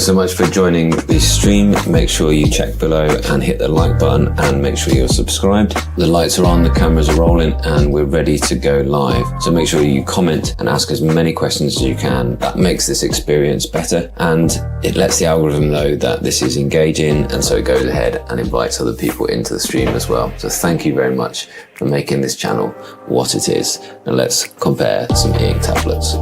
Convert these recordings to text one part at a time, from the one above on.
Thanks so much for joining the stream. Make sure you check below and hit the like button, and make sure you're subscribed. The lights are on, the cameras are rolling, and we're ready to go live. So make sure you comment and ask as many questions as you can. That makes this experience better, and it lets the algorithm know that this is engaging, and so it goes ahead and invites other people into the stream as well. So thank you very much for making this channel what it is. Now let's compare some e-ink tablets.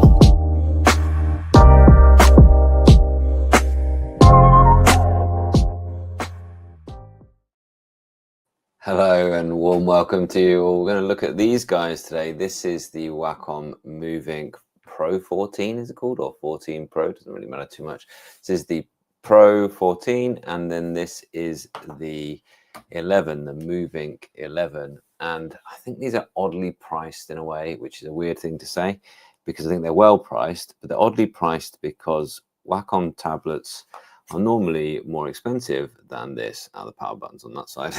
Hello and warm welcome to you all. We're going to look at these guys today. This is the Wacom Movink Pro 14, is it called, or 14 Pro? Doesn't really matter too much. This is the Pro 14, and then this is the 11, the Movink 11. And I think these are oddly priced in a way, which is a weird thing to say, because I think they're well priced, but they're oddly priced because Wacom tablets are normally more expensive than this. The power button's on that side.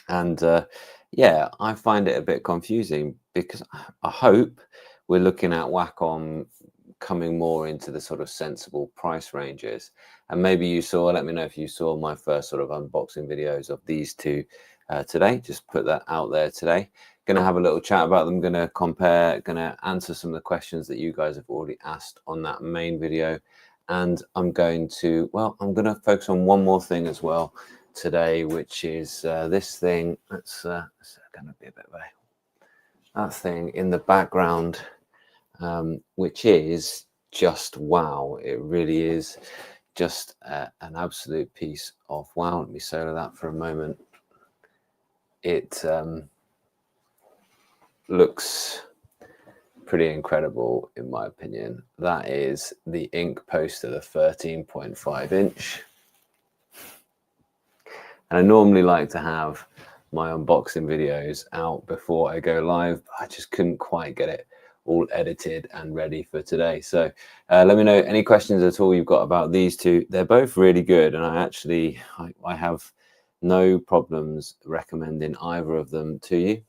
And yeah, I find it a bit confusing because I hope we're looking at Wacom coming more into the sort of sensible price ranges. And maybe you saw, let me know if you saw my first sort of unboxing videos of these two today. Just put that out there today. Going to have a little chat about them, going to compare, going to answer some of the questions that you guys have already asked on that main video. And I'm going to focus on one more thing as well today, which is this thing. It's going to be a bit of that thing in the background, which is just wow. It really is just an absolute piece of wow. Let me solo that for a moment. It looks pretty incredible in my opinion. That is the ink poster, the 13.5 inch. And I normally like to have my unboxing videos out before I go live, but I just couldn't quite get it all edited and ready for today. So let me know any questions at all you've got about these two. They're both really good, and I have no problems recommending either of them to you.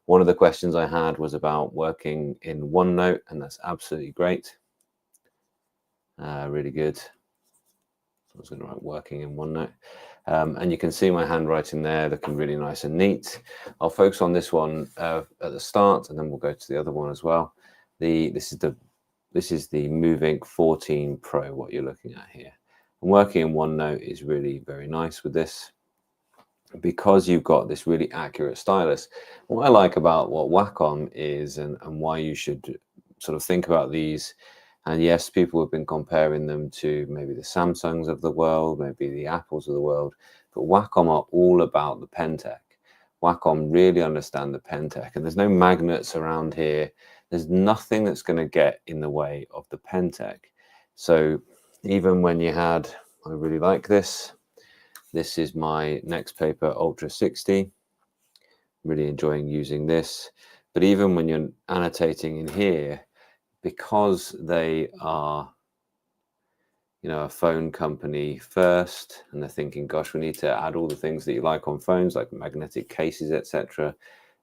One of the questions I had was about working in OneNote, and that's absolutely great. Really good. I was going to write working in OneNote. And you can see my handwriting there looking really nice and neat. I'll focus on this one at the start, and then we'll go to the other one as well. This is the Movink 14 Pro, what you're looking at here. And working in OneNote is really very nice with this, because you've got this really accurate stylus. What I like about what Wacom is, and why you should sort of think about these, and yes, people have been comparing them to maybe the Samsungs of the world, maybe the Apples of the world, but Wacom are all about the pen tech. Wacom really understand the pen tech, and there's no magnets around here. There's nothing that's going to get in the way of the pen tech. So even when you had, I really like this. This is my Next Paper Ultra 60. Really enjoying using this. But even when you're annotating in here, because they are, a phone company first, and they're thinking, gosh, we need to add all the things that you like on phones, like magnetic cases, etc.,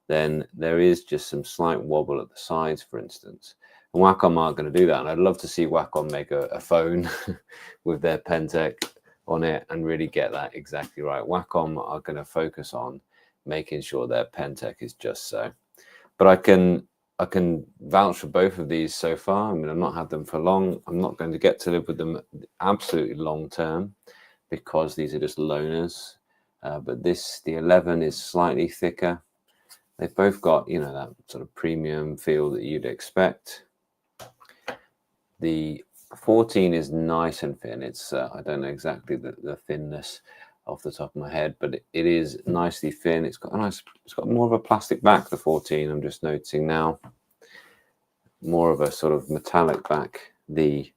then there is just some slight wobble at the sides, for instance. And Wacom aren't going to do that. And I'd love to see Wacom make a phone with their pen tech on it and really get that exactly right. Wacom are going to focus on making sure their pen tech is just so. But I can vouch for both of these so far. I mean, I've not had them for long. I'm not going to get to live with them absolutely long term, because these are just loaners. But the 11 is slightly thicker. They've both got, that sort of premium feel that you'd expect. The 14 is nice and thin. It's I don't know exactly the thinness off the top of my head, but it is nicely thin. It's got more of a plastic back, the 14. I'm just noticing now, more of a sort of metallic back. The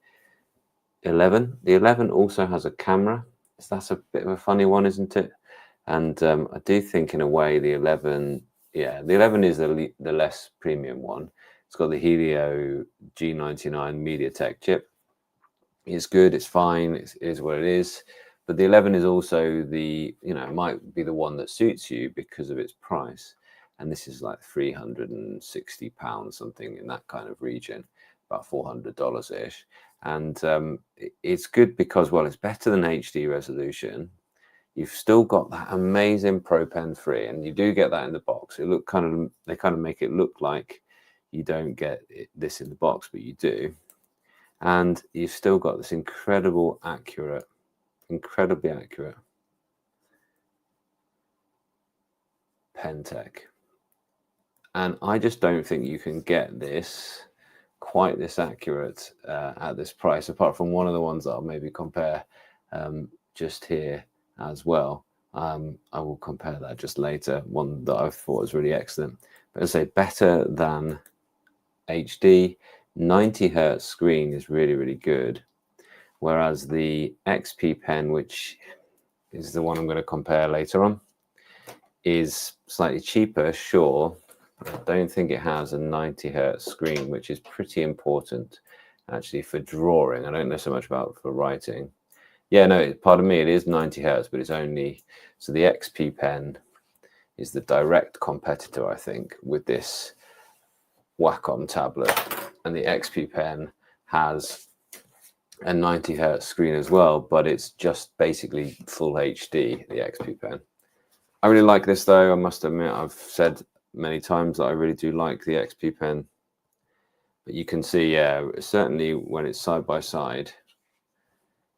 11 also has a camera. So that's a bit of a funny one, isn't it? And I do think in a way the 11 is the less premium one. It's got the Helio G99 MediaTek chip. It's good, it's fine, it is what it is. But the 11 is also it might be the one that suits you because of its price. And this is like £360, something in that kind of region, about $400-ish. And it's good because, well, it's better than HD resolution. You've still got that amazing Pro Pen 3, and you do get that in the box. They kind of make it look like you don't get this in the box, but you do. And you've still got this incredibly accurate pen tech. And I just don't think you can get this quite this accurate at this price, apart from one of the ones that I'll maybe compare just here as well. I will compare that just later, one that I thought was really excellent. But as I say, better than HD, 90 hertz screen is really, really good. Whereas the XP pen, which is the one I'm going to compare later on, is slightly cheaper, sure. I don't think it has a 90 hertz screen, which is pretty important actually for drawing. I don't know so much about for writing. Yeah, no, pardon me, it is 90 hertz, but it's only, so the XP pen is the direct competitor, I think, with this Wacom tablet. And the XP pen has a 90 hertz screen as well, but it's just basically full HD, the XP pen. I really like this though, I must admit. I've said many times that I really do like the XP pen. But you can see, yeah, certainly when it's side by side,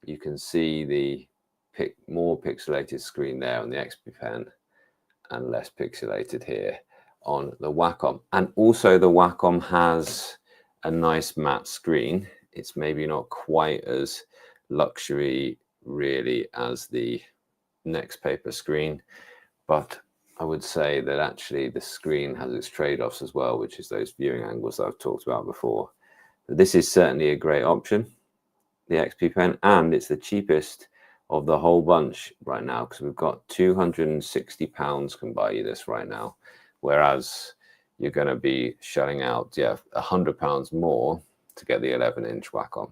you can see the more pixelated screen there on the XP pen and less pixelated here on the Wacom. And also the Wacom has a nice matte screen. It's maybe not quite as luxury really as the EPaper screen, but I would say that actually the screen has its trade-offs as well, which is those viewing angles that I've talked about before. But this is certainly a great option, the XP pen, and it's the cheapest of the whole bunch right now, because we've got £260 can buy you this right now, whereas you're going to be shelling out, yeah, £100 more to get the 11-inch Wacom.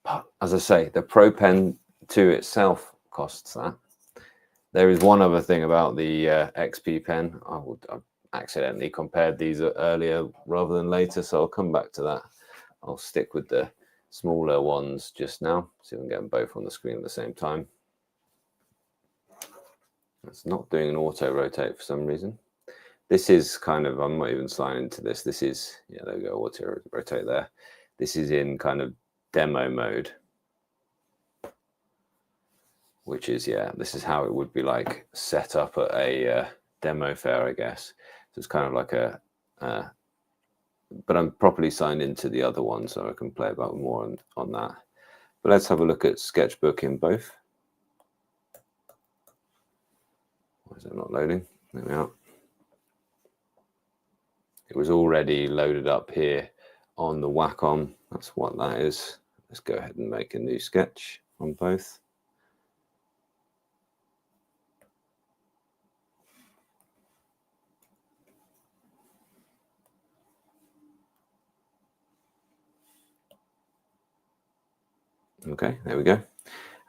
But as I say, the Pro Pen 2 itself costs that. There is one other thing about the XP pen. I accidentally compared these earlier rather than later, so I'll come back to that. I'll stick with the smaller ones just now, so we can get them both on the screen at the same time. It's not doing an auto rotate for some reason. This is kind of, I'm not even signing into this. This is, yeah, there we go, auto rotate there. This is in kind of demo mode, which is, yeah, this is how it would be like set up at a demo fair, I guess. So it's kind of like a, but I'm properly signed into the other one, so I can play about more on that. But let's have a look at Sketchbook in both. Why is it not loading? There we are. It was already loaded up here on the Wacom. That's what that is. Let's go ahead and make a new sketch on both. Okay, there we go.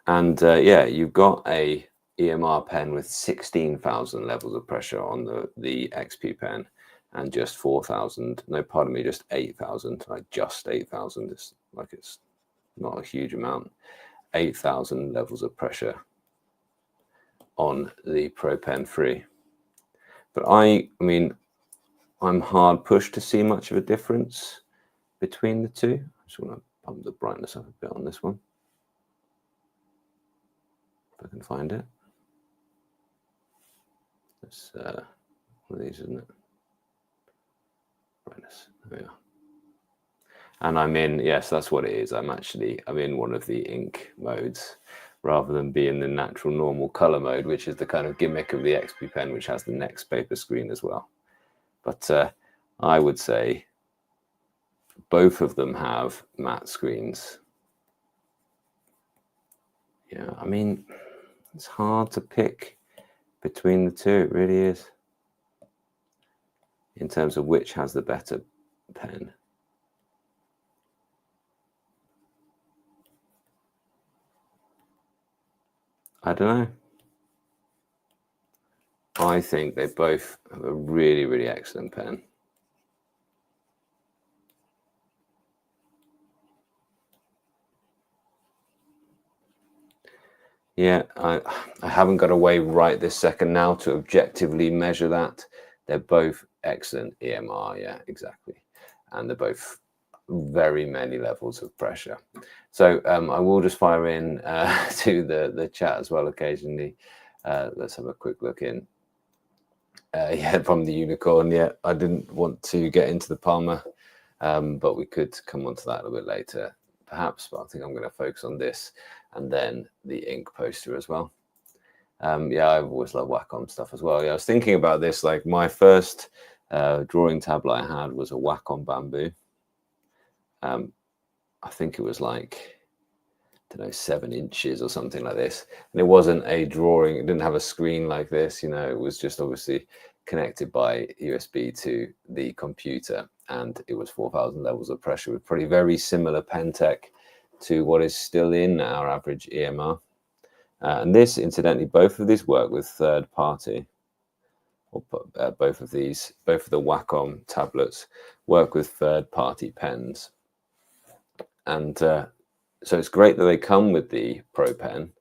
And yeah, you've got a EMR pen with 16,000 levels of pressure on the XP pen, and just 4,000, no, pardon me, just 8,000, like just 8,000. It's like it's not a huge amount. 8,000 levels of pressure on the Pro Pen 3. But I mean, I'm hard pushed to see much of a difference between the two. I just want to pump the brightness up a bit on this one, if I can find it. It's one of these, isn't it? Brightness. There we are. And I'm in, yes, that's what it is. I'm in one of the ink modes rather than be in the natural normal color mode, which is the kind of gimmick of the XP pen, which has the EPaper screen as well. But I would say both of them have matte screens. Yeah, I mean, it's hard to pick between the two. It really is, in terms of which has the better pen. I don't know. I think they both have a really, really excellent pen. Yeah, I haven't got a way right this second now to objectively measure that. They're both excellent EMR, yeah, exactly. And they're both very many levels of pressure. So I will just fire in to the chat as well occasionally. Let's have a quick look in. Yeah, from the unicorn. Yeah, I didn't want to get into the Palma, but we could come on to that a little bit later, perhaps. But I think I'm going to focus on this and then the ink poster as well. Yeah, I've always loved Wacom stuff as well. Yeah, I was thinking about this. Like my first drawing tablet I had was a Wacom Bamboo. I think it was like, I don't know, 7 inches or something like this. And it wasn't a drawing. It didn't have a screen like this. You know, it was just obviously connected by USB to the computer. And it was 4,000 levels of pressure with probably very similar pen tech to what is still in our average EMR. And this, incidentally, both of these work with third party. Or both of the Wacom tablets work with third party pens. And so it's great that they come with the Pro Pen,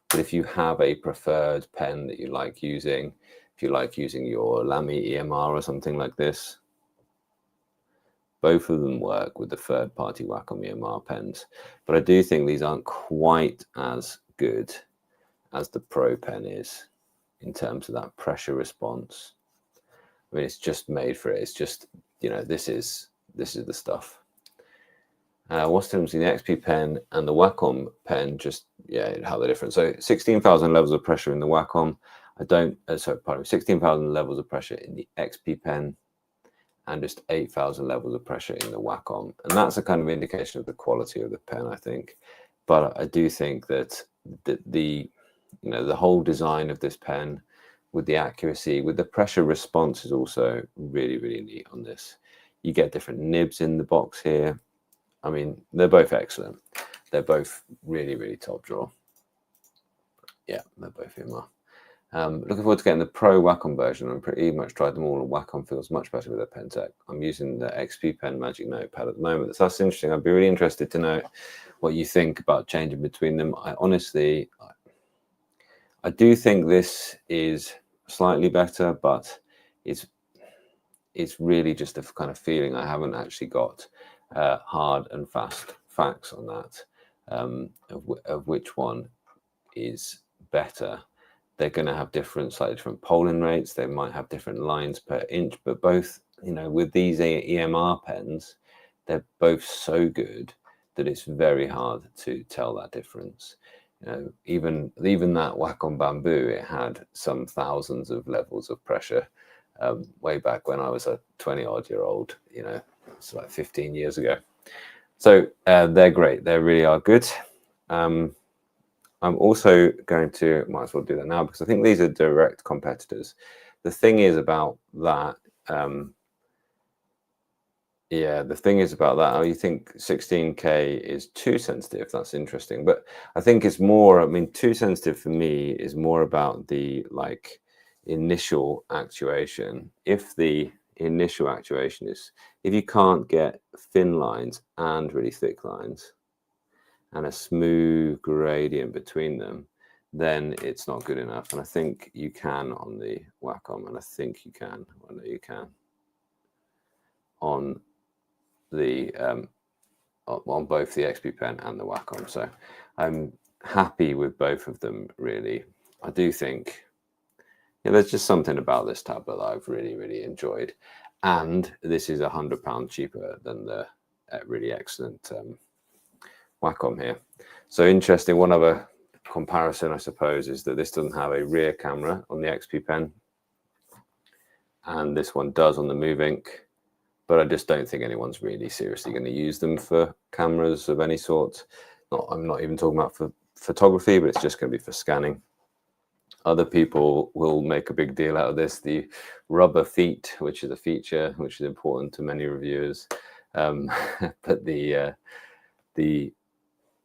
but if you have a preferred pen that you like using, if you like using your Lamy EMR or something like this, both of them work with the third-party Wacom EMR pens. But I do think these aren't quite as good as the Pro Pen is in terms of that pressure response. I mean, it's just made for it. It's just, you know, this is the stuff. What's the difference between the XP pen and the Wacom pen? Just, yeah, how they're different. So 16,000 levels of pressure in the Wacom. 16,000 levels of pressure in the XP pen, and just 8,000 levels of pressure in the Wacom. And that's a kind of indication of the quality of the pen, I think. But I do think that the whole design of this pen, with the accuracy, with the pressure response, is also really, really neat on this. You get different nibs in the box here. I mean, they're both excellent. They're both really, really top drawer. Yeah, they're both EMR. Looking forward to getting the Pro Wacom version. I'm pretty much tried them all, and Wacom feels much better with their pen tech. I'm using the XP Pen Magic Notepad at the moment. So that's interesting. I'd be really interested to know what you think about changing between them. I honestly do think this is slightly better, but it's really just a kind of feeling. I haven't actually got hard and fast facts on that, of which one is better. They're going to have slightly different polling rates. They might have different lines per inch, but both, you know, with these EMR pens, they're both so good that it's very hard to tell that difference. You know, even that Wacom Bamboo, it had some thousands of levels of pressure way back when I was a 20-odd-year-old. You know, it's like 15 years ago. So they're great. They really are good. I'm also going to, might as well do that now, because I think these are direct competitors. The thing is about that, you think 16K is too sensitive. That's interesting. But I think it's more, I mean, too sensitive for me is more about the like initial actuation. If the initial actuation is, if you can't get thin lines and really thick lines, and a smooth gradient between them, then it's not good enough. And I think you can on the Wacom, and I think you can, I know you can, on the on both the XP Pen and the Wacom. So I'm happy with both of them, really. I do think, yeah, there's just something about this tablet that I've really, really enjoyed. And this is £100 cheaper than the really excellent Wacom here. So interesting, one other comparison, I suppose, is that this doesn't have a rear camera on the XP Pen, and this one does on the Movink, but I just don't think anyone's really seriously going to use them for cameras of any sort. I'm not even talking about for photography, but it's just going to be for scanning. Other people will make a big deal out of this, the rubber feet, which is a feature which is important to many reviewers, but the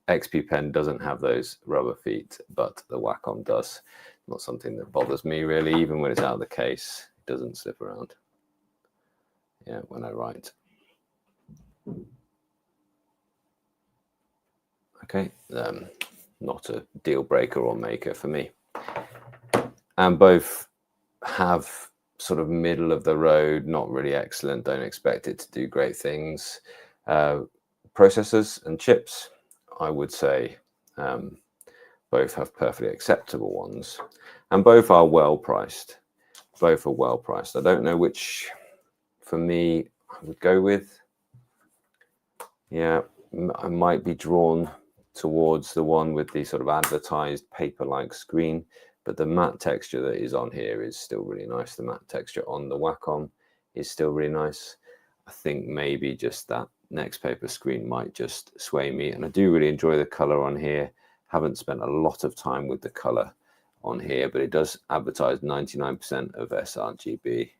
XP Pen doesn't have those rubber feet, but the Wacom does. Not something that bothers me really, even when it's out of the case, it doesn't slip around. Yeah, when I write. Okay, not a deal breaker or maker for me. And both have sort of middle of the road, not really excellent, don't expect it to do great things. Processors and chips, I would say both have perfectly acceptable ones, and both are well priced. Both are well priced. I don't know which, for me, I would go with. Yeah, I might be drawn towards the one with the sort of advertised paper-like screen, but the matte texture that is on here is still really nice. The matte texture on the Wacom is still really nice. I think maybe just that next paper screen might just sway me, and I do really enjoy the color on here. Haven't spent a lot of time with the color on here, but it does advertise 99% of sRGB,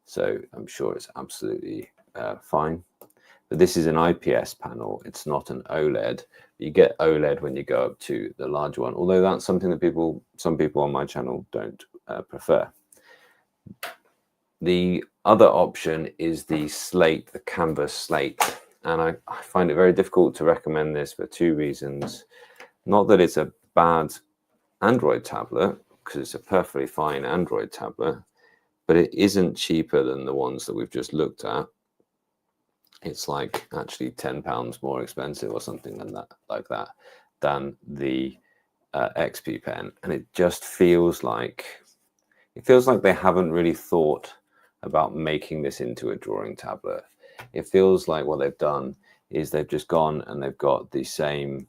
so I'm sure it's absolutely fine. But this is an IPS panel, it's not an OLED. You get OLED when you go up to the larger one, although that's something that some people on my channel don't prefer. The other option is the slate, the canvas slate, and I find it very difficult to recommend this for two reasons. Not that it's a bad Android tablet, because it's a perfectly fine Android tablet, but it isn't cheaper than the ones that we've just looked at. It's like actually £10 more expensive or something like that than the XP pen, and it just feels like they haven't really thought about making this into a drawing tablet. It feels like what they've done is they've just gone and they've got the same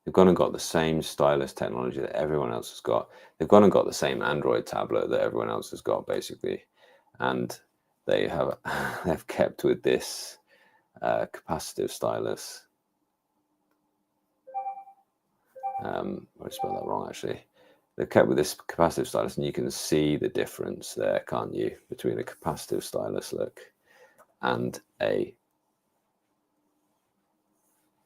they've gone and got the same stylus technology that everyone else has got. They've gone and got the same Android tablet that everyone else has got, basically, and they've kept with this capacitive stylus. I spelled that wrong, actually. They've kept with this capacitive stylus, and you can see the difference there, can't you, between a capacitive stylus look and a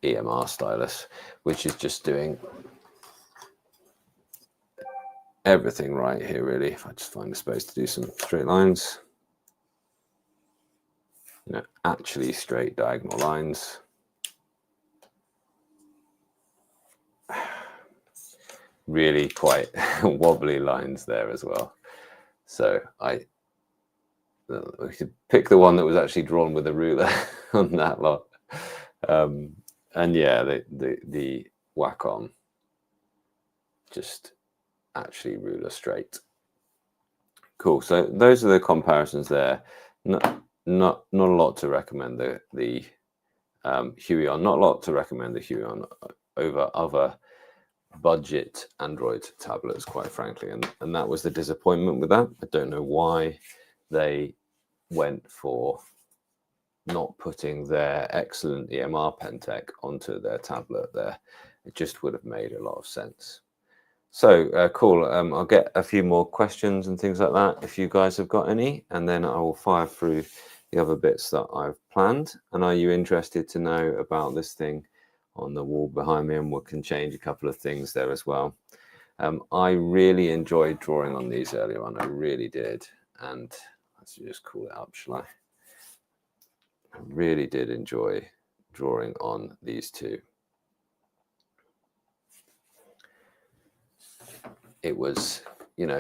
EMR stylus, which is just doing everything right here, really. If I just find a space to do some straight lines, actually straight diagonal lines. Really quite wobbly lines there as well. So we could pick the one that was actually drawn with a ruler on that lot. And yeah, the Wacom just actually ruler straight. Cool. So those are the comparisons there. Not a lot to recommend the Huion. Not a lot to recommend the Huion over other budget Android tablets, quite frankly, and that was the disappointment with that. I don't know why they went for not putting their excellent EMR pen tech onto their tablet there. It just would have made a lot of sense. So cool. I'll get a few more questions and things like that if you guys have got any, and then I will fire through the other bits that I've planned. And are you interested to know about this thing on the wall behind me? And we can change a couple of things there as well. I really enjoyed drawing on these earlier on. I really did. And let's just call it up, shall I? I really did enjoy drawing on these two. It was,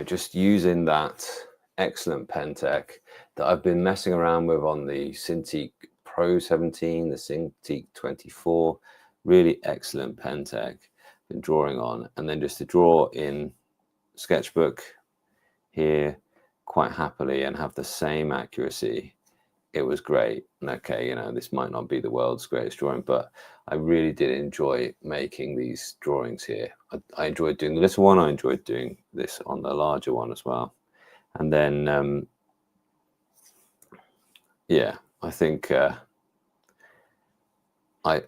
just using that excellent pen tech that I've been messing around with on the Cintiq Pro 17, the Cintiq 24, really excellent pen tech, been drawing on, and then just to draw in Sketchbook here quite happily and have the same accuracy. It was great. And okay, this might not be the world's greatest drawing, but I really did enjoy making these drawings here. I enjoyed doing the little one. I enjoyed doing this on the larger one as well. And then, yeah, I think I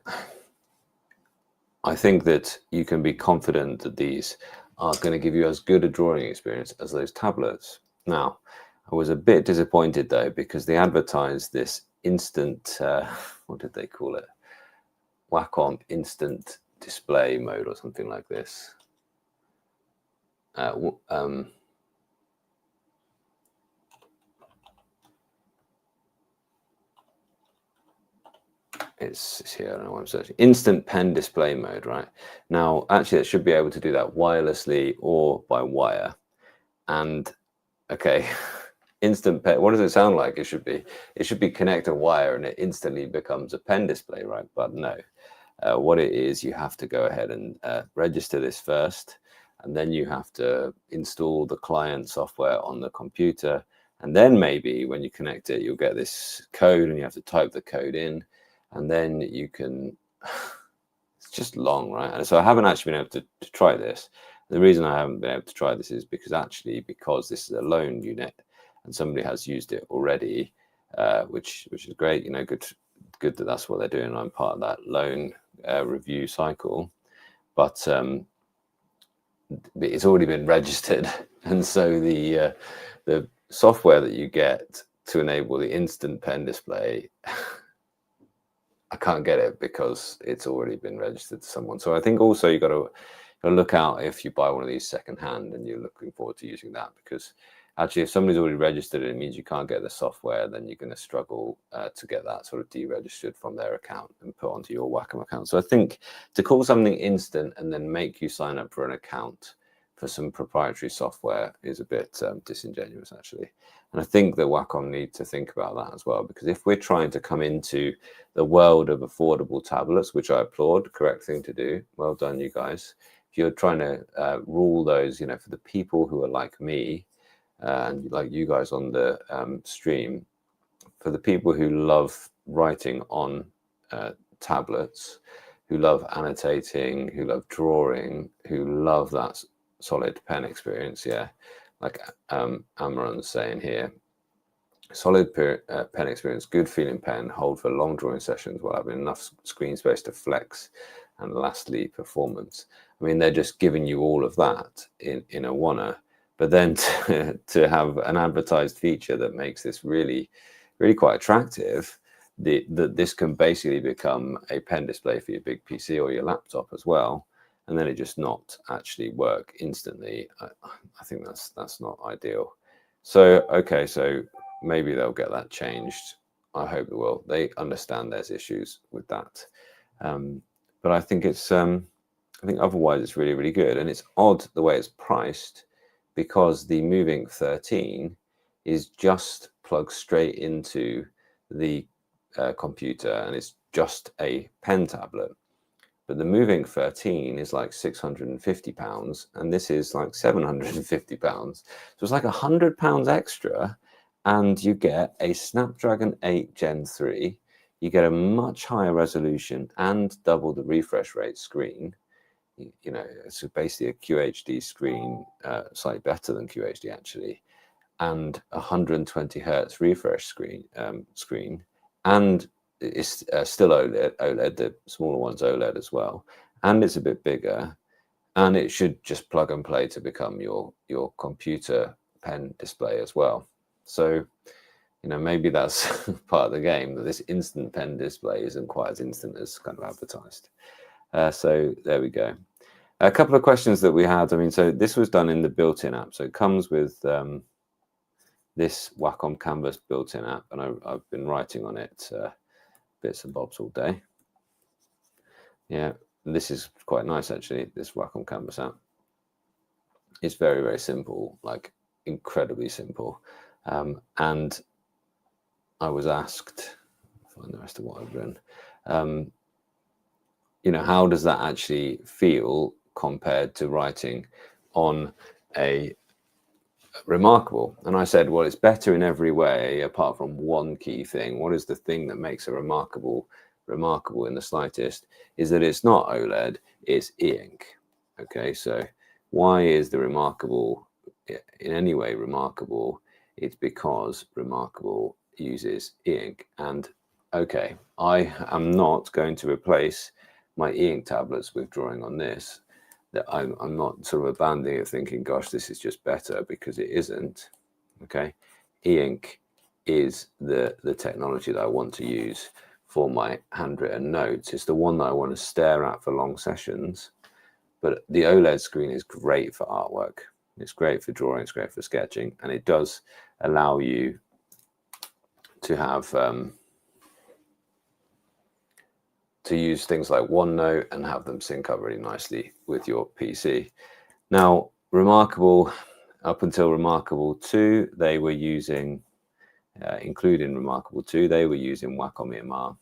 think that you can be confident that these are going to give you as good a drawing experience as those tablets. Now, I was a bit disappointed though, because they advertised this instant, what did they call it? Wacom instant display mode or something like this. it's here. I don't know what I'm searching. Instant pen display mode, right? Now, actually, it should be able to do that wirelessly or by wire. And okay, instant pen. What does it sound like? It should be connect a wire and it instantly becomes a pen display, right? But no. What it is, you have to go ahead and register this first, and then you have to install the client software on the computer, and then maybe when you connect it, you'll get this code, and you have to type the code in, and then you can. It's just long, right? And so I haven't actually been able to try this. The reason I haven't been able to try this is because this is a loan unit, and somebody has used it already, which is great. You know, good that that's what they're doing. I'm part of that loan review cycle, but it's already been registered, and so the software that you get to enable the instant pen display, I can't get it because it's already been registered to someone. So I think also you got to look out if you buy one of these secondhand and you're looking forward to using that, because actually, if somebody's already registered it means you can't get the software, then you're going to struggle to get that sort of deregistered from their account and put onto your Wacom account. So I think to call something instant and then make you sign up for an account for some proprietary software is a bit disingenuous, actually. And I think that Wacom need to think about that as well, because if we're trying to come into the world of affordable tablets, which I applaud, correct thing to do, well done, you guys. If you're trying to rule those, you know, for the people who are like me, and like you guys on the stream, for the people who love writing on tablets, who love annotating, who love drawing, who love that solid pen experience, yeah, like Amaran's saying here, solid pen experience, good feeling pen, hold for long drawing sessions while having enough screen space to flex, and lastly, performance. I mean, they're just giving you all of that in a oneer. But then to have an advertised feature that makes this really, really quite attractive, that this can basically become a pen display for your big PC or your laptop as well, and then it just not actually work instantly. I think that's not ideal. So okay, so maybe they'll get that changed. I hope it will. They understand there's issues with that, but I think it's I think otherwise it's really, really good, and it's odd the way it's priced, because the Movink 13 is just plugged straight into the computer, and it's just a pen tablet. But the Movink 13 is like £650, and this is like £750. So it's like £100 extra, and you get a Snapdragon 8 Gen 3. You get a much higher resolution and double the refresh rate screen. You know, it's basically a QHD screen, slightly better than QHD actually, and 120 hertz refresh screen, and it's still OLED, the smaller one's OLED as well, and it's a bit bigger, and it should just plug and play to become your computer pen display as well. So, you know, maybe that's part of the game, that this instant pen display isn't quite as instant as kind of advertised. So there we go. A couple of questions that we had. I mean, so this was done in the built-in app. So it comes with this Wacom Canvas built-in app, and I've been writing on it bits and bobs all day. Yeah, this is quite nice actually, this Wacom Canvas app. It's very, very simple, like incredibly simple. And I was asked, find the rest of what I've written, you know, how does that actually feel compared to writing on a Remarkable? And I said, well, it's better in every way apart from one key thing. What is the thing that makes a Remarkable in the slightest? Is that it's not OLED, it's e-ink. Okay, so why is the Remarkable in any way remarkable? It's because Remarkable uses e-ink. And okay, I am not going to replace my e-ink tablets with drawing on this. That I'm not sort of abandoning it thinking, gosh, this is just better, because it isn't. Okay, e-ink is the technology that I want to use for my handwritten notes. It's the one that I want to stare at for long sessions. But the OLED screen is great for artwork. It's great for drawing. It's great for sketching, and it does allow you to have to use things like OneNote and have them sync up really nicely with your PC. Now, Remarkable, up until Remarkable 2, they were using, including Remarkable 2, they were using Wacom EMR.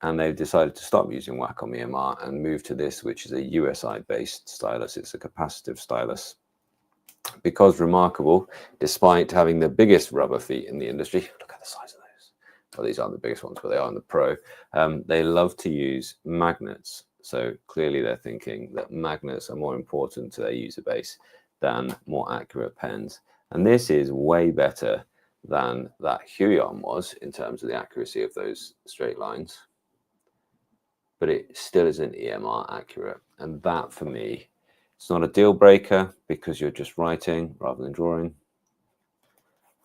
And they've decided to stop using Wacom EMR and move to this, which is a USI-based stylus. It's a capacitive stylus. Because Remarkable, despite having the biggest rubber feet in the industry, look at the size of those. Well, these aren't the biggest ones, but they are in the Pro. They love to use magnets. So clearly they're thinking that magnets are more important to their user base than more accurate pens. And this is way better than that Huion was in terms of the accuracy of those straight lines. But it still isn't EMR accurate. And that, for me, it's not a deal breaker because you're just writing rather than drawing.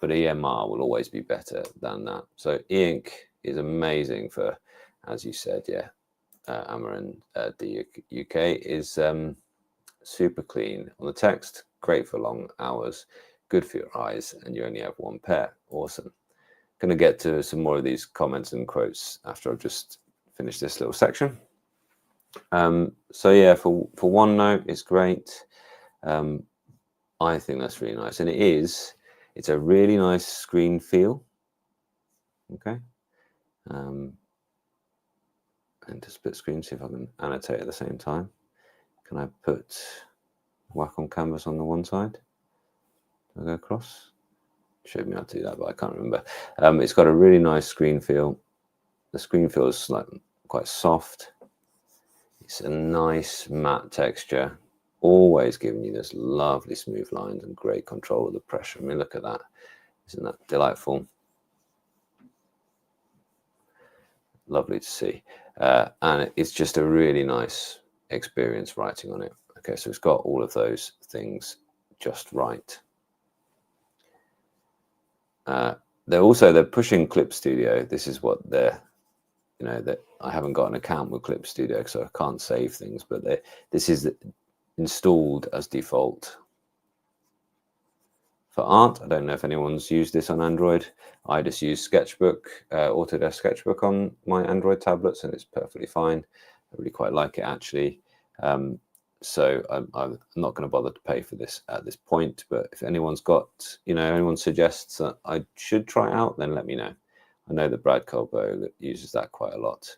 But EMR will always be better than that. So e-ink is amazing for, as you said, yeah, Amarin UK is super clean on the text, great for long hours, good for your eyes, and you only have one pair. Awesome. Going to get to some more of these comments and quotes after I've just finished this little section. So yeah, for OneNote, it's great. I think that's really nice, and it's a really nice screen feel. Okay. And to split screen, see if I can annotate at the same time. Can I put Wacom Canvas on the one side? Do I go across? Showed me how to do that, but I can't remember. It's got a really nice screen feel. The screen feel is quite soft. It's a nice matte texture, always giving you this lovely smooth lines and great control of the pressure. I mean, look at that. Isn't that delightful? Lovely to see. And it's just a really nice experience writing on it. Okay, so it's got all of those things just right. They're pushing Clip Studio. This is what they're, that I haven't got an account with Clip Studio, so I can't save things, but this is installed as default. For art, I don't know if anyone's used this on Android. I just use Sketchbook, Autodesk Sketchbook on my Android tablets, and it's perfectly fine. I really quite like it, actually. So I'm not going to bother to pay for this at this point. But if anyone's got, anyone suggests that I should try it out, then let me know. I know that Brad Colbo uses that quite a lot.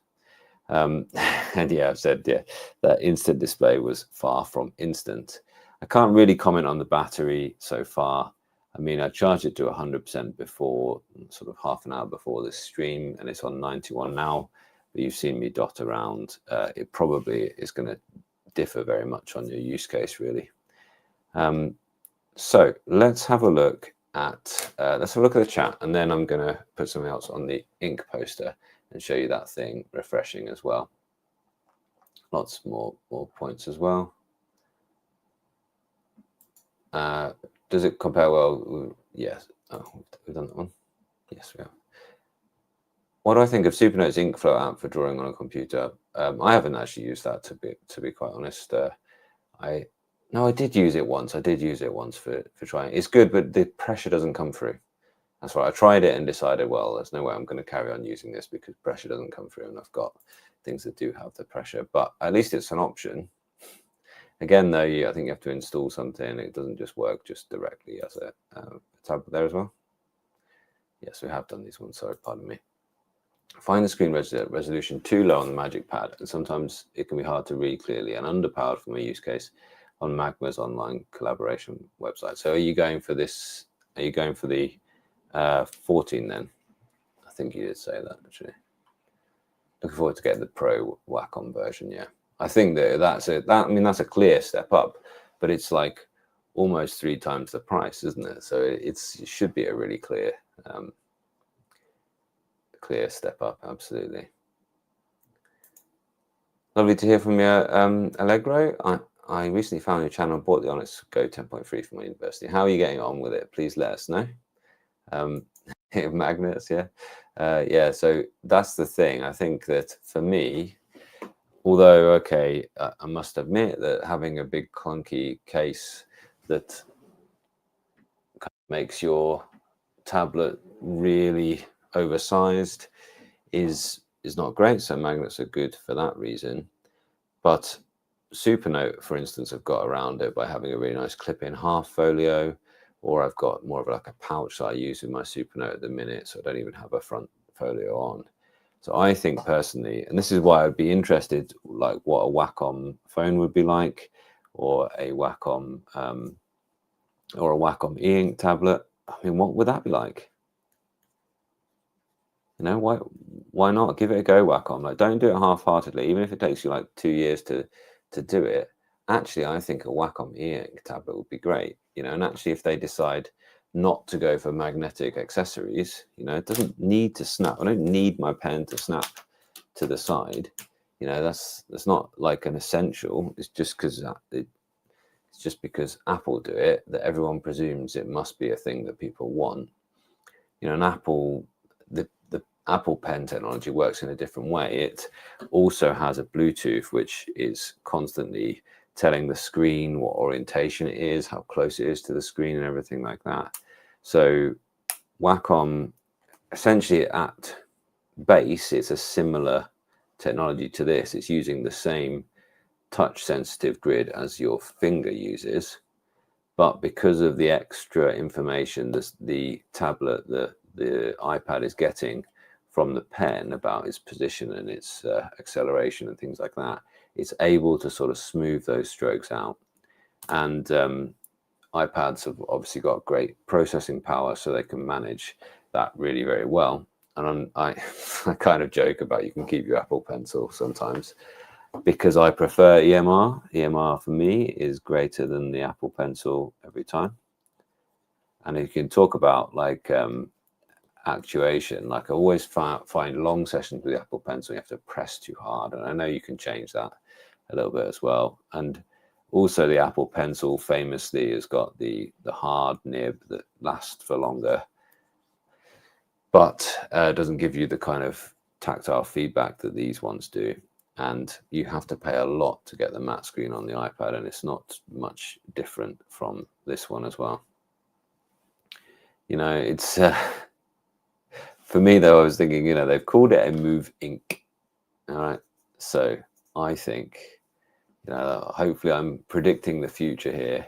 And yeah, I've said, yeah, that instant display was far from instant. I can't really comment on the battery so far. I mean, I charged it to 100% before, sort of half an hour before this stream, and it's on 91 now. But you've seen me dot around. It probably is going to differ very much on your use case, really. So let's have a look at the chat, and then I'm going to put something else on the ink poster and show you that thing refreshing as well. Lots more points as well. Does it compare well? Yes. Oh, we've done that one. Yes, we have. What do I think of Supernote's ink flow app for drawing on a computer? I haven't actually used that, to be quite honest. I did use it once. I did use it once for trying. It's good, but the pressure doesn't come through. That's right. I tried it and decided, well, there's no way I'm going to carry on using this because pressure doesn't come through, and I've got things that do have the pressure. But at least it's an option. Again, though, I think you have to install something. It doesn't just work just directly as a tablet there as well. Yes, we have done these ones. Sorry, pardon me. Find the screen resolution too low on the Magic Pad, and sometimes it can be hard to read clearly and underpowered for my use case on Magma's online collaboration website. So are you going for this? Are you going for the 14 then? I think you did say that, actually. Looking forward to getting the Pro Wacom version, yeah. I think that's a clear step up, but it's like almost 3 times the price, isn't it? So it should be a really clear step up, absolutely. Lovely to hear from you, Allegro. I recently found your channel, bought the Onyx Go 10.3 from my university. How are you getting on with it? Please let us know. Magnets, yeah. Yeah, so that's the thing. I think that for me, although, okay, I must admit that having a big clunky case that makes your tablet really oversized is is not great, so magnets are good for that reason. But Supernote, for instance, I've got around it by having a really nice clip-in half folio, or I've got more of like a pouch that I use with my Supernote at the minute, so I don't even have a front folio on. So I think personally, and this is why I'd be interested, like what a Wacom phone would be like, or a Wacom e-ink tablet. I mean, what would that be like? You know, why not give it a go, Wacom? Like, don't do it half-heartedly, even if it takes you like 2 years to do it. Actually, I think a Wacom e-ink tablet would be great. You know, and actually, if they decide not to go for magnetic accessories, you know, it doesn't need to snap. I don't need my pen to snap to the side. You know, that's not like an essential. It's just because Apple do it that everyone presumes it must be a thing that people want. You know, an Apple, the Apple Pen technology works in a different way. It also has a Bluetooth, which is constantly telling the screen what orientation it is, how close it is to the screen, and everything like that. So Wacom, essentially at base, it's a similar technology to this. It's using the same touch sensitive grid as your finger uses, but because of the extra information the tablet, the iPad is getting from the pen about its position and its acceleration and things like that, it's able to sort of smooth those strokes out. And iPads have obviously got great processing power, so they can manage that really very well. And I kind of joke about you can keep your Apple Pencil sometimes, because I prefer EMR. EMR for me is greater than the Apple Pencil every time. And you can talk about like actuation. Like I always find long sessions with the Apple Pencil, you have to press too hard. And I know you can change that a little bit as well. And also the Apple Pencil famously has got the hard nib that lasts for longer, but doesn't give you the kind of tactile feedback that these ones do. And you have to pay a lot to get the matte screen on the iPad, and it's not much different from this one as well. You know, it's for me though, I was thinking, you know, they've called it a Movink. All right, so I think, you know, hopefully I'm predicting the future here.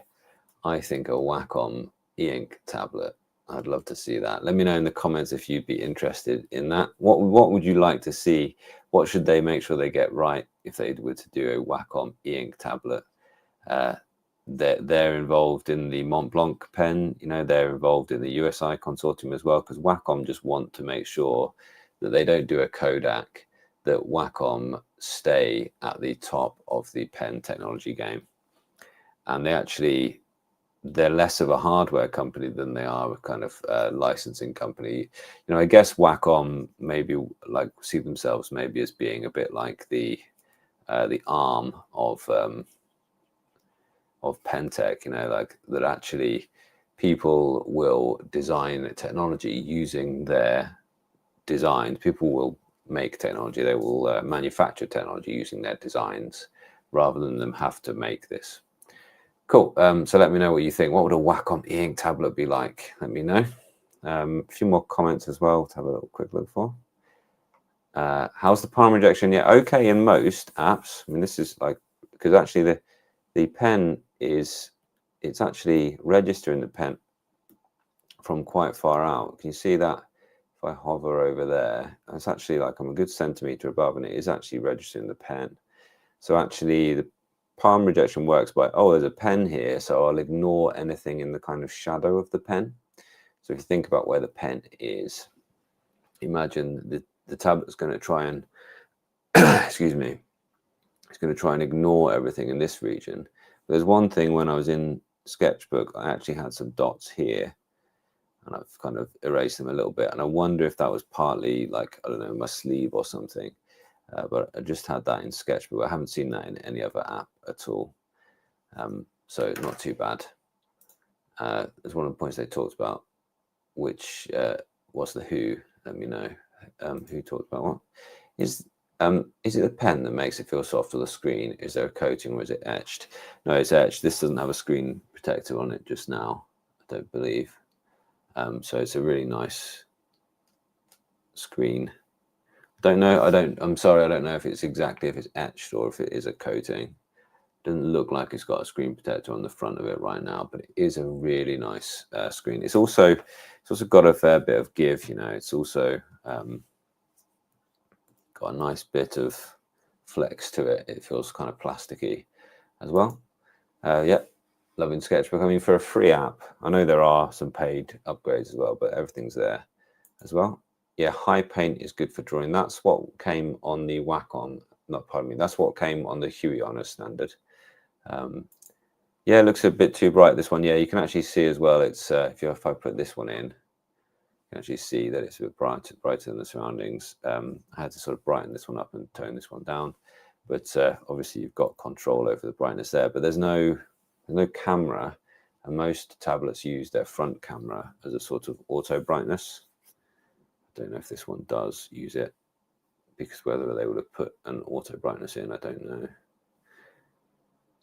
I think a Wacom e-ink tablet. I'd love to see that. Let me know in the comments if you'd be interested in that. What would you like to see? What should they make sure they get right if they were to do a Wacom e-ink tablet? They're involved in the Mont Blanc pen. You know, they're involved in the USI consortium as well, because Wacom just want to make sure that they don't do a Kodak, that Wacom stay at the top of the pen technology game. And they're less of a hardware company than they are a kind of licensing company. You know, I guess Wacom maybe like see themselves maybe as being a bit like the arm of pen tech. You know, like that actually people will design technology using their designs. People will make technology. They will manufacture technology using their designs rather than them have to make this. Cool. So let me know what you think. What would a Wacom e-ink tablet be like? Let me know. A few more comments as well to have a little quick look for. How's the palm rejection? Yeah, okay in most apps. I mean, this is like, because actually the pen is, it's actually registering the pen from quite far out. Can you see that? If I hover over there, it's actually like I'm a good centimeter above, and it is actually registering the pen. So actually the palm rejection works by, oh, there's a pen here, so I'll ignore anything in the kind of shadow of the pen. So if you think about where the pen is, imagine the tablet's going to try and, excuse me, it's going to try and ignore everything in this region. There's one thing, when I was in Sketchbook, I actually had some dots here, and I've kind of erased them a little bit. And I wonder if that was partly like, I don't know, my sleeve or something. But I just had that in Sketchbook. I haven't seen that in any other app at all. So not too bad. There's one of the points they talked about, which was the who. Let me know who talked about what. Is it the pen that makes it feel soft, or the screen? Is there a coating, or is it etched? No, it's etched. This doesn't have a screen protector on it just now, I don't believe. So it's a really nice screen Don't know. I'm sorry. I don't know if it's exactly if it's etched or if it is a coating. Doesn't look like it's got a screen protector on the front of it right now, but it is a really nice screen. It's also got a fair bit of give. You know, it's also got a nice bit of flex to it. It feels kind of plasticky as well. Yep, loving Sketchbook. I mean, for a free app, I know there are some paid upgrades as well, but everything's there as well. Yeah, high paint is good for drawing. That's what came on the Wacom. Not, pardon me. That's what came on the Huion as standard. Yeah, it looks a bit too bright, this one. Yeah, you can actually see as well. It's if I put this one in, you can actually see that it's a bit brighter than the surroundings. I had to sort of brighten this one up and tone this one down. But obviously you've got control over the brightness there. But there's no camera, and most tablets use their front camera as a sort of auto brightness. I don't know if this one does use it, because whether they would have put an auto brightness in, I don't know.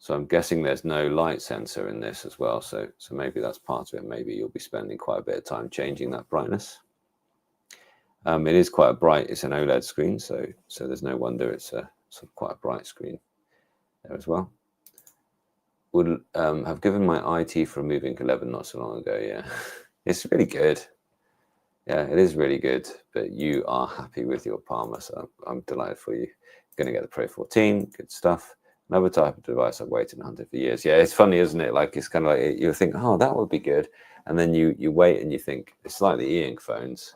So I'm guessing there's no light sensor in this as well. So maybe that's part of it. Maybe you'll be spending quite a bit of time changing that brightness. It is quite a bright. It's an OLED screen, so there's no wonder it's a sort of quite a bright screen there as well. Would have given my IT for a Movink 11 not so long ago. Yeah, it's really good. Yeah, it is really good. But you are happy with your Palma, so I'm delighted for you. You're going to get the Pro 14. Good stuff. Another type of device I've waited and hunted for years. Yeah, it's funny, isn't it? Like, it's kind of like you think, oh, that would be good, and then you wait and you think, it's like the e-ink phones.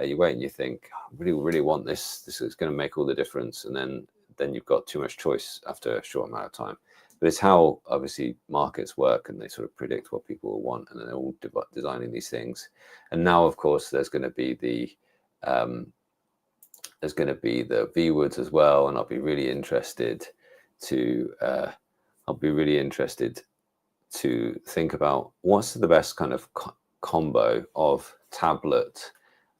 You wait and you think, oh, I really want this. This is going to make all the difference, and then you've got too much choice after a short amount of time. But it's how obviously markets work, and they sort of predict what people will want, and then they're all designing these things. And now, of course, there's going to be the Viwoods as well, and I'll be really interested to think about what's the best kind of combo of tablet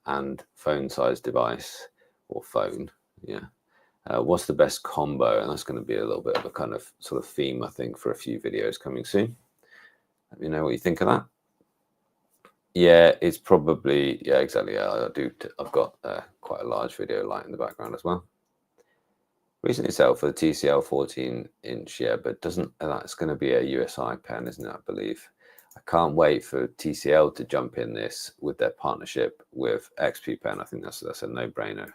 and phone size device, or phone. Yeah, what's the best combo? And that's going to be a little bit of a kind of sort of theme, I think, for a few videos coming soon. Let me know what you think of that. Yeah, it's probably, yeah, exactly. Yeah, I've got quite a large video light in the background as well. Recently sold for the TCL 14-inch, yeah, but that's going to be a USI pen, isn't it, I believe. I can't wait for TCL to jump in this with their partnership with XP Pen. I think that's a no-brainer,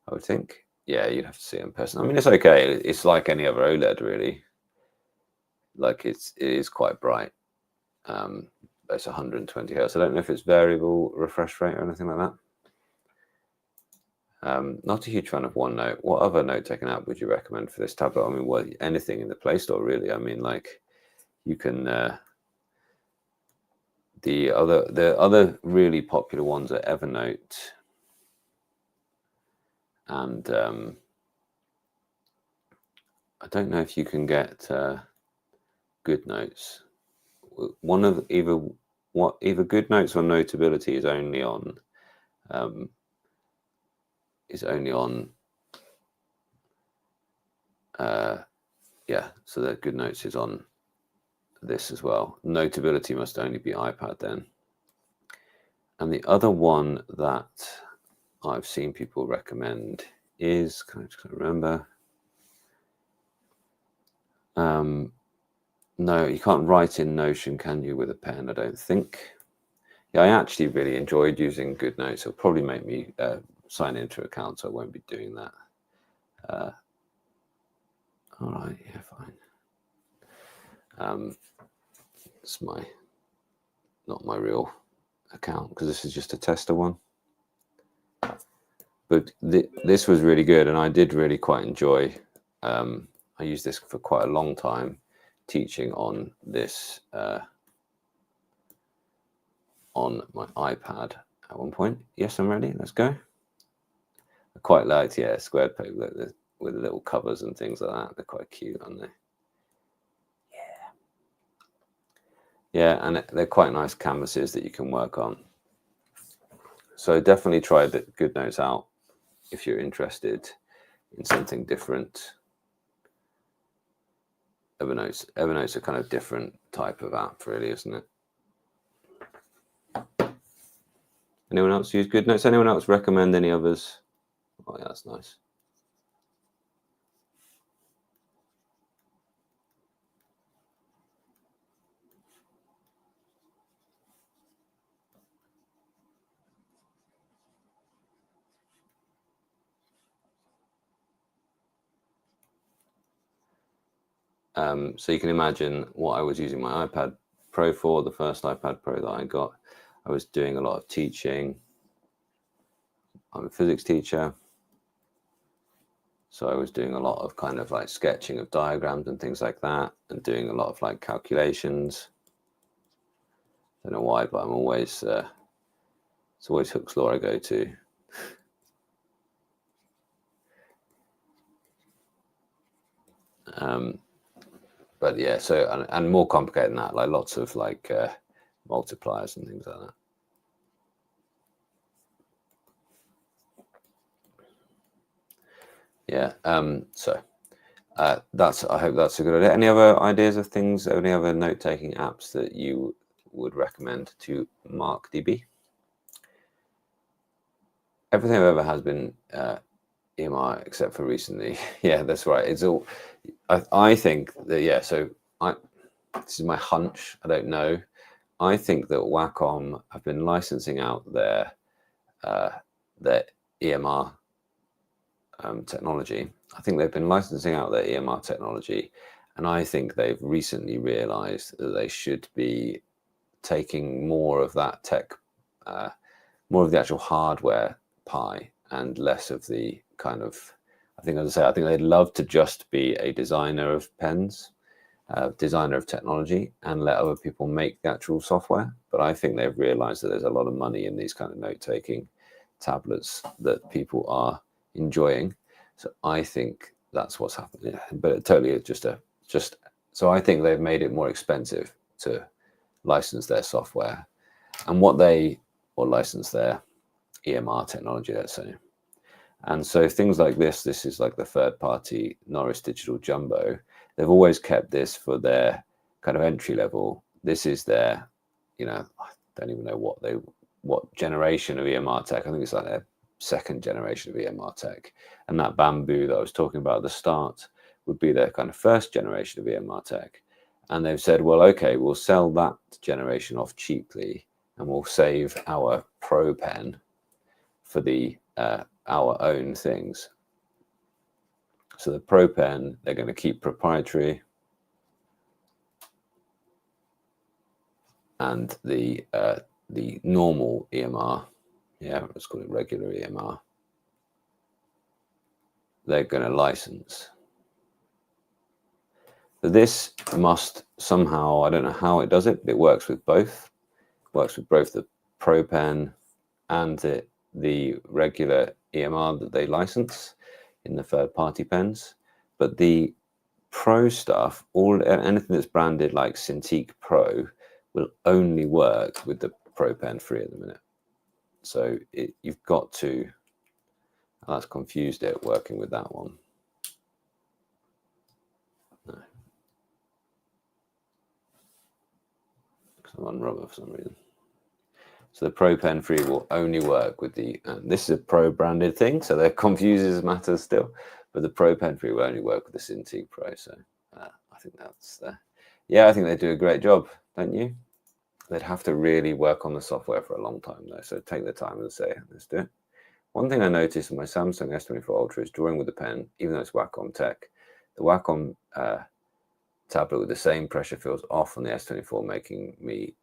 I would think. Yeah, you'd have to see it in person. I mean, it's okay. It's like any other OLED, really. Like, it is quite bright. But it's 120 Hz. I don't know if it's variable refresh rate or anything like that. Not a huge fan of OneNote. What other note-taking app would you recommend for this tablet? I mean, well, anything in the Play Store, really. I mean, like, you can. The other really popular ones are Evernote and I don't know if you can get Good Notes. One of either Good Notes or Notability is only on. Yeah, so that Good Notes is on this as well. Notability must only be iPad then. And the other one that I've seen people recommend is, can I just remember? No, you can't write in Notion, can you, with a pen? I don't think. Yeah, I actually really enjoyed using Good Notes. It'll probably make me sign into an account, so I won't be doing that. All right, yeah, fine. It's not my real account, because this is just a tester one. But this was really good, and I did really quite enjoy. I used this for quite a long time, teaching on this on my iPad at one point. Yes, I'm ready. Let's go. I quite liked, yeah, squared paper with little covers and things like that. They're quite cute, aren't they? Yeah, and they're quite nice canvases that you can work on. So definitely try the Good Notes out if you're interested in something different. Evernote's a kind of different type of app, really, isn't it? Anyone else use Good Notes? Anyone else recommend any others Oh yeah, that's nice. So you can imagine what I was using my iPad Pro for, the first iPad Pro that I got. I was doing a lot of teaching. I'm a physics teacher. So I was doing a lot of kind of like sketching of diagrams and things like that, and doing a lot of like calculations. Don't know why, but I'm always, it's always Hooke's Law I go to. But yeah, so, and more complicated than that, like lots of like multipliers and things like that. Yeah, so that's, I hope that's a good idea. Any other ideas of things, any other note-taking apps that you would recommend to mark DB? Everything I've ever has been EMR except for recently. Yeah, that's right. It's all, I think that, yeah, so this is my hunch, I don't know. I think that Wacom have been licensing out their EMR technology. I think they've been licensing out their EMR technology, and I think they've recently realized that they should be taking more of that tech, more of the actual hardware pie and less of the kind of, I think, as I say, I think they'd love to just be a designer of pens, designer of technology, and let other people make the actual software. But I think they've realized that there's a lot of money in these kind of note-taking tablets that people are enjoying. So I think that's what's happening. But it totally is just so I think they've made it more expensive to license their software, and or license their EMR technology, let's say. And so things like this is like the third party Norris Digital Jumbo. They've always kept this for their kind of entry level. This is their, you know, I don't even know what generation of EMR tech. I think it's like their second generation of EMR tech. And that bamboo that I was talking about at the start would be their kind of first generation of EMR tech. And they've said, well, okay, we'll sell that generation off cheaply, and we'll save our Pro pen for the our own things. So the Pro pen, they're going to keep proprietary, and the normal EMR, yeah, let's call it regular EMR, they're going to license. So this must somehow, I don't know how it does it, but it works with both. It works with both the Pro pen and the regular EMR that they license in the third-party pens. But the Pro stuff, anything that's branded like Cintiq Pro, will only work with the Pro Pen 3 at the minute. So you've got to, that's confused it working with that one. No. Because I'm on rubber for some reason. So the Pro Pen 3 will only work with the, this is a Pro branded thing, so that confuses matters still, but the Pro Pen 3 will only work with the Cintiq Pro. So I think that's yeah, I think they do a great job, don't you? They'd have to really work on the software for a long time though, so take the time and say, let's do it. One thing I noticed in my Samsung S24 Ultra is drawing with the pen, even though it's Wacom tech, the Wacom tablet with the same pressure feels off on the S24, making me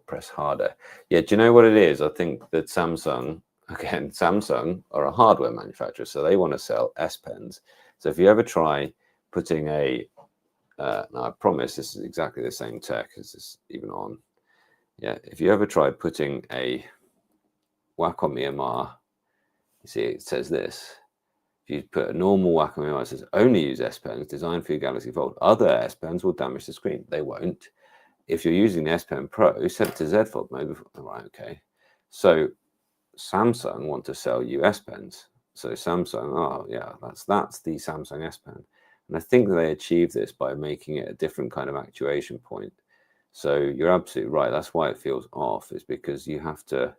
press harder. Yeah, do you know what it is? I think that Samsung are a hardware manufacturer, so they want to sell S Pens. So if you ever try putting a, now I promise this is exactly the same tech as this even on. Yeah, if you ever try putting a Wacom EMR, you see it says this. If you put a normal Wacom EMR, it says only use S Pens designed for your Galaxy Fold. Other S Pens will damage the screen. They won't. If you're using the S Pen Pro, set it to Z Fold mode. Right, okay. So Samsung want to sell you S Pens. So Samsung, oh yeah, that's the Samsung S Pen. And I think they achieve this by making it a different kind of actuation point. So you're absolutely right. That's why it feels off, is because you have to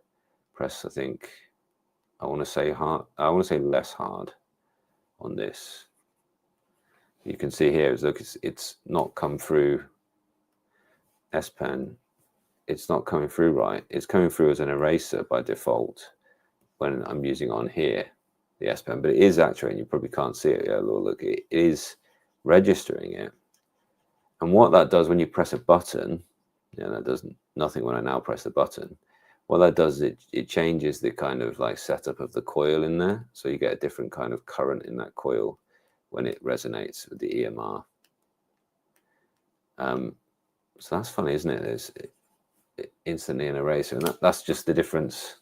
press, I think, I want to say hard. I want to say less hard on this. You can see here, look, it's not come through S Pen. It's not coming through right. It's coming through as an eraser by default when I'm using on here, the S Pen, but it is actually, and you probably can't see it. Yeah, look, it is registering it. And what that does when you press a button, yeah, that does nothing when I now press the button. What that does, it changes the kind of like setup of the coil in there. So you get a different kind of current in that coil when it resonates with the EMR. So that's funny, isn't it? It's instantly an eraser, and that's just the difference.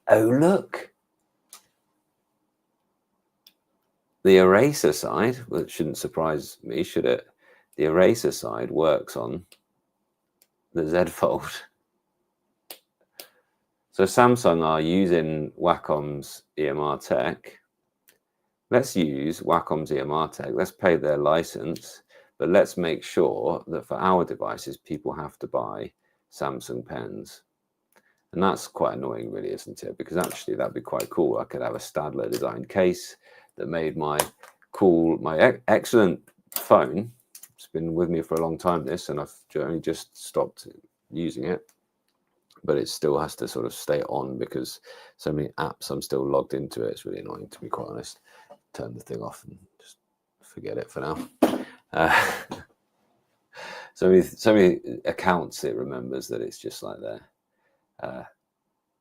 Oh, look. The eraser side, well, it shouldn't surprise me, should it? The eraser side works on the Z Fold. So Samsung are using Wacom's EMR tech. Let's use Wacom's EMR tech. Let's pay their license, but let's make sure that for our devices, people have to buy Samsung pens. And that's quite annoying, really, isn't it? Because actually, that'd be quite cool. I could have a Stadler designed case that made my excellent phone. It's been with me for a long time, this, and I've only just stopped using it. But it still has to sort of stay on because so many apps I'm still logged into it. It's really annoying, to be quite honest. Turn the thing off and just forget it for now. So many accounts it remembers that it's just like there.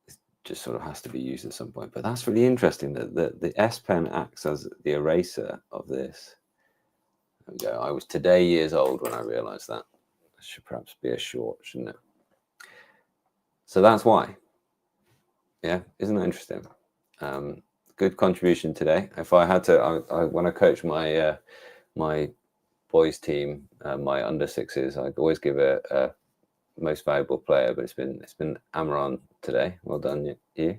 It just sort of has to be used at some point. But that's really interesting that the S Pen acts as the eraser of this. There we go. I was today years old when I realized that. That should perhaps be a short, shouldn't it? So that's why. Yeah, isn't that interesting? Good contribution today. If I had to, when I coach my my boys team, my under sixes, I always give a most valuable player, but it's been Amaron today. Well done, you.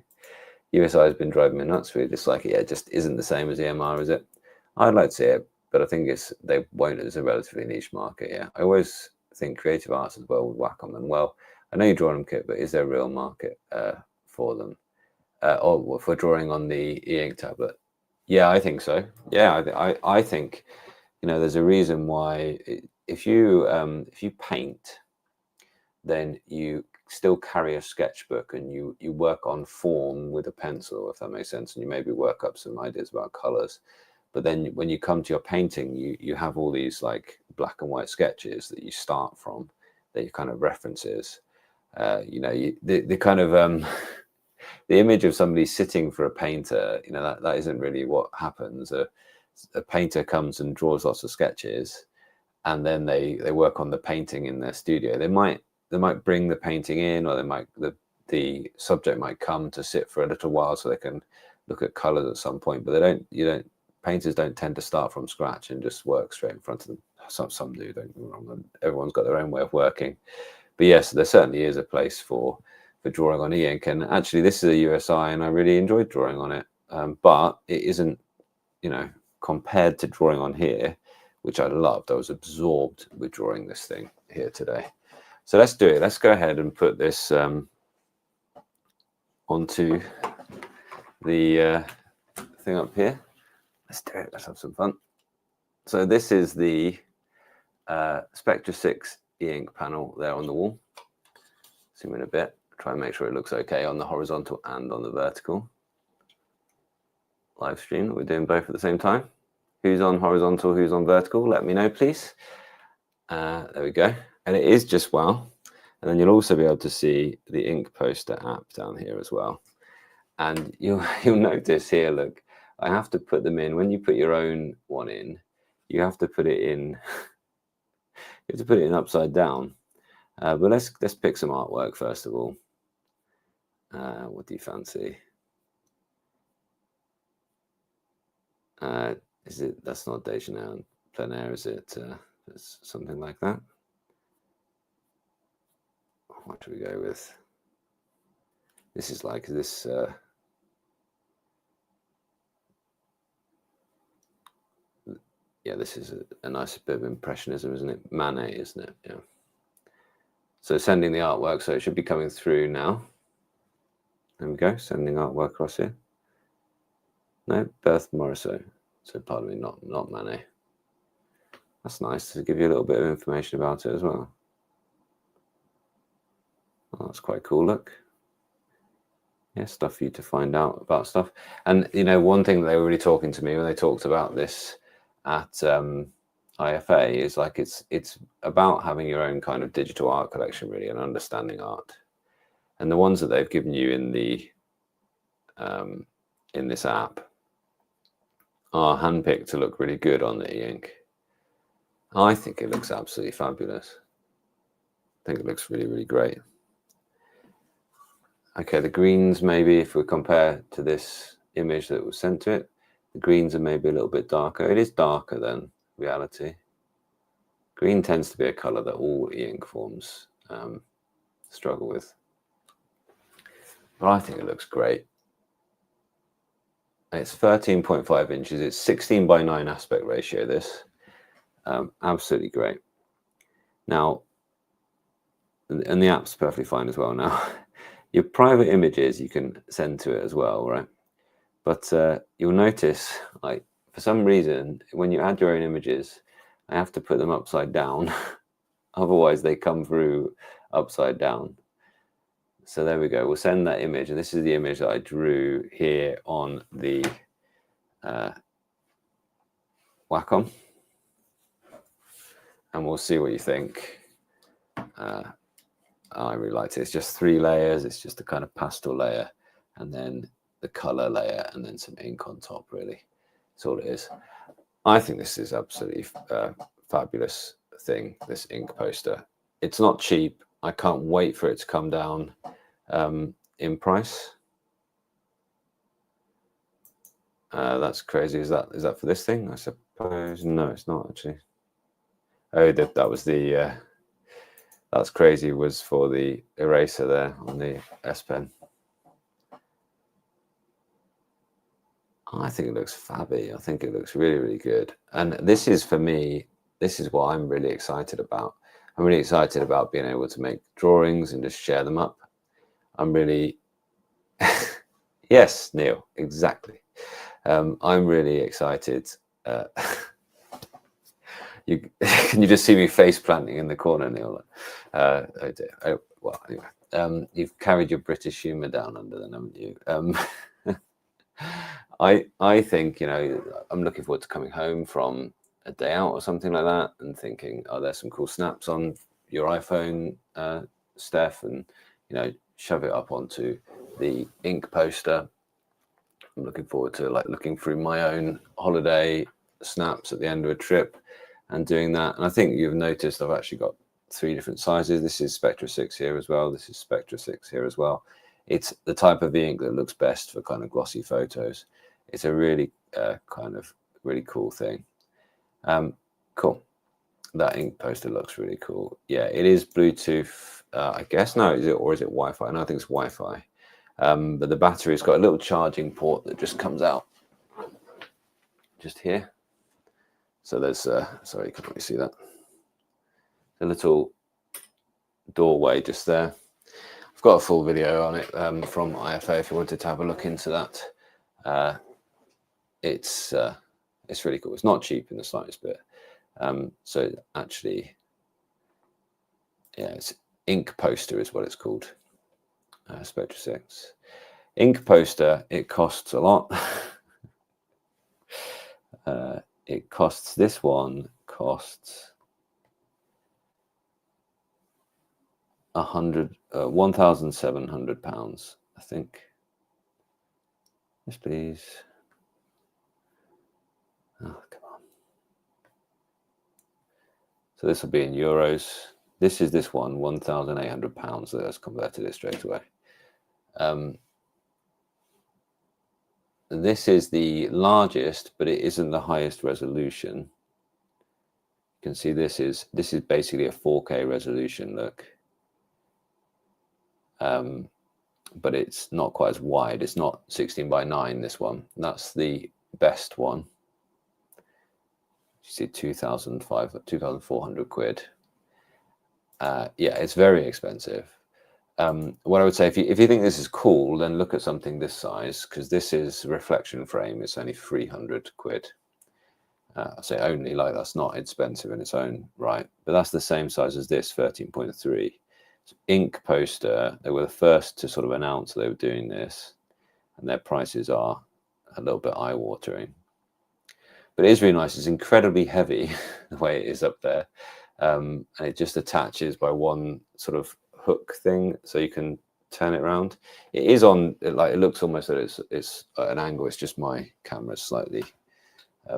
USI has been driving me nuts. Really, just like it just isn't the same as EMR, is it? I'd like to see it, but I think they won't. It's a relatively niche market. Yeah, I always think creative arts as well would whack on them. Well, I know you draw them kit, but is there a real market for them? Or for drawing on the e-ink tablet? Yeah, I think so. Yeah, I think, there's a reason why if you paint, then you still carry a sketchbook and you work on form with a pencil, if that makes sense, and you maybe work up some ideas about colors. But then when you come to your painting, you have all these like black and white sketches that you start from, that you kind of references. The kind of the image of somebody sitting for a painter, that isn't really what happens. A painter comes and draws lots of sketches, and then they work on the painting in their studio. They might bring the painting in, or the subject might come to sit for a little while so they can look at colors at some point. But painters don't tend to start from scratch and just work straight in front of them. Some do, don't get me wrong. Everyone's got their own way of working. But yes, there certainly is a place for drawing on e-ink. And actually, this is a USI, and I really enjoyed drawing on it. But it isn't, compared to drawing on here, which I loved. I was absorbed with drawing this thing here today. So let's do it. Let's go ahead and put this onto the thing up here. Let's do it. Let's have some fun. So this is the Spectra 6 e-ink panel there on the wall. Zoom in a bit. Try and make sure it looks okay on the horizontal and on the vertical. Live stream. We're doing both at the same time. Who's on horizontal? Who's on vertical? Let me know, please. There we go. And it is just wow. And then you'll also be able to see the ink poster app down here as well. And you'll notice here, look, I have to put them in. When you put your own one in, you have to put it in. You have to put it in upside down. But let's pick some artwork first of all. What do you fancy? Is it? That's not Dejanire and plein air, is it? It's something like that. What should we go with? This is like this. Yeah, this is a nice bit of impressionism, isn't it? Manet, isn't it? Yeah. So sending the artwork, so it should be coming through now. There we go, sending artwork across here. No, Beth Morisot. So pardon me, not Manet. That's nice to give you a little bit of information about it as well. Oh, that's quite cool. Look. Yeah, stuff for you to find out about stuff. And you know, one thing that they were really talking to me when they talked about this at IFA is like it's about having your own kind of digital art collection, really, and understanding art. And the ones that they've given you in the in this app are handpicked to look really good on the e-ink. I think it looks absolutely fabulous. I think it looks really, really great. Okay, the greens, maybe if we compare to this image that was sent to it, the greens are maybe a little bit darker. It is darker than reality. Green tends to be a color that all e-ink forms struggle with. But I think it looks great. It's 13.5 inches. It's 16:9 aspect ratio, this. Absolutely great. Now, and the app's perfectly fine as well now. Your private images you can send to it as well, right? But you'll notice, like, for some reason, when you add your own images, I have to put them upside down. Otherwise, they come through upside down. So there we go. We'll send that image. And this is the image that I drew here on the Wacom. And we'll see what you think. I really liked it. It's just 3 layers. It's just a kind of pastel layer, and then the color layer, and then some ink on top, really. That's all it is. I think this is absolutely fabulous thing, this ink poster. It's not cheap. I can't wait for it to come down in price. That's crazy. Is that for this thing? I suppose. No, it's not actually. Oh, that was the... that's crazy, was for the eraser there on the S Pen. I think it looks fabby. I think it looks really, really good. And this is, for me, this is what I'm really excited about. I'm really excited about being able to make drawings and just share them up. I'm really... Yes, Neil, exactly. I'm really excited. Can you just see me face planting in the corner, Neil? Oh dear. Oh, well, anyway, you've carried your British humour down under them, haven't you? I think, you know, I'm looking forward to coming home from a day out or something like that and thinking, oh, there's some cool snaps on your iPhone, Steph, and, you know, shove it up onto the ink poster. I'm looking forward to, like, looking through my own holiday snaps at the end of a trip and doing that. And I think you've noticed I've actually got 3 different sizes. This is Spectra 6 here as well. This is Spectra 6 here as well. It's the type of ink that looks best for kind of glossy photos. It's a really kind of really cool thing. Cool. That ink poster looks really cool. Yeah, it is Bluetooth, I guess. No, is it, or is it Wi-Fi? No, I think it's Wi-Fi. But the battery's got a little charging port that just comes out just here. So there's, sorry, you can't really see that. A little doorway just there. I've got a full video on it from IFA if you wanted to have a look into that. It's really cool. It's not cheap in the slightest bit. So actually, yeah, it's ink poster is what it's called. Spectra 6. Ink poster, it costs a lot. It costs, this one costs £1,700, I think. Yes, please. Oh, come on. So this will be in euros. This is this one, £1,800. Let's converted it straight away. This is the largest, but it isn't the highest resolution. You can see this is basically a 4K resolution. Look, but it's not quite as wide. It's not 16:9. This one. That's the best one. You see, 2,400 quid. Yeah, it's very expensive. what I would say, if you think this is cool, then look at something this size, because this is reflection frame. It's only 300 quid. I say only, like that's not expensive in its own right, but that's the same size as this, 13.3. So ink poster, they were the first to sort of announce they were doing this, and their prices are a little bit eye-watering. But it is really nice. It's incredibly heavy the way it is up there, and it just attaches by one sort of hook thing, so you can turn it around. It is on, like, it looks almost that it's at an angle. It's just my camera slightly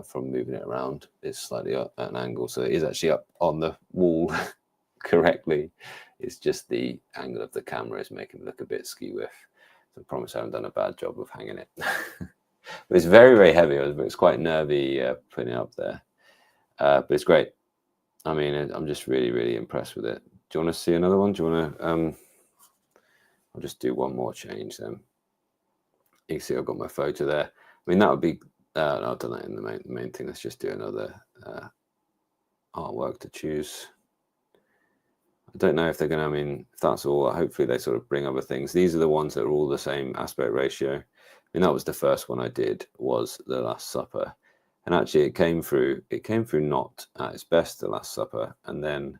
from moving it around, it's slightly up at an angle, so it is actually up on the wall correctly. It's just the angle of the camera is making it look a bit skew-whiff. So I promise I haven't done a bad job of hanging it. But it's very, very heavy. It's quite nervy putting it up there, but it's great. I mean, I'm just really, really impressed with it. Do you want to see another one? Do you want to? I'll just do one more change then. You can see I've got my photo there. I mean, that would be. No, I've done that in the main thing. Let's just do another artwork to choose. I don't know if they're going to. I mean, if that's all, hopefully they sort of bring other things. These are the ones that are all the same aspect ratio. I mean, that was the first one I did, was the Last Supper, and actually it came through not at its best, the Last Supper, and then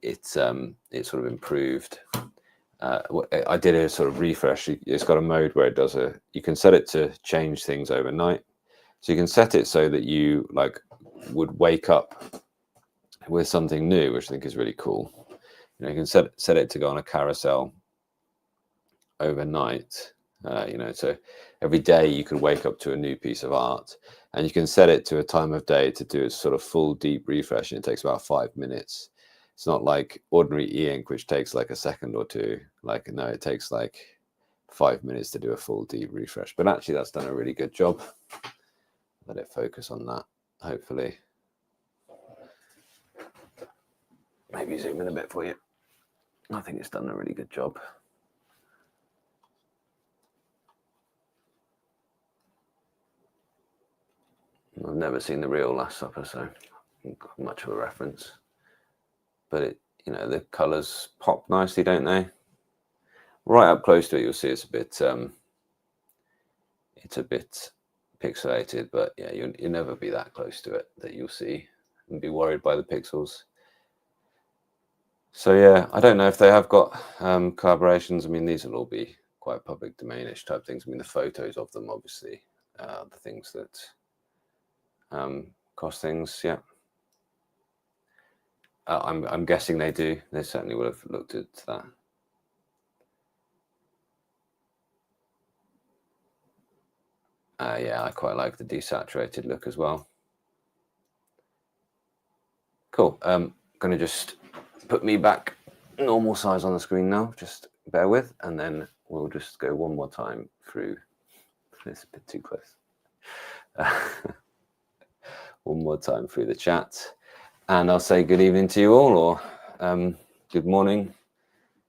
it sort of improved. I did a sort of refresh. It's got a mode where it does you can set it to change things overnight. So you can set it so that you like would wake up with something new, which I think is really cool. You know, you can set it to go on a carousel overnight. You know, so every day you could wake up to a new piece of art, and you can set it to a time of day to do a sort of full deep refresh, and it takes about 5 minutes. It's not like ordinary e-ink, which takes like a second or two. Like, no, it takes like 5 minutes to do a full deep refresh. But actually, that's done a really good job. Let it focus on that, hopefully. Maybe zoom in a bit for you. I think it's done a really good job. I've never seen the real Last Supper, so not got much of a reference. But it, you know, the colours pop nicely, don't they? Right up close to it, you'll see it's a bit pixelated, but yeah, you'll never be that close to it that you'll see and be worried by the pixels. So yeah, I don't know if they have got collaborations. I mean, these will all be quite public domain-ish type things. I mean, the photos of them, obviously, the things that cost things. Yeah, I'm guessing they do. They certainly would have looked at that. Yeah, I quite like the desaturated look as well. Cool. I'm going to just put me back normal size on the screen now. Just bear with, and then we'll just go one more time through. It's a bit too close. One more time through the chat, and I'll say good evening to you all, or good morning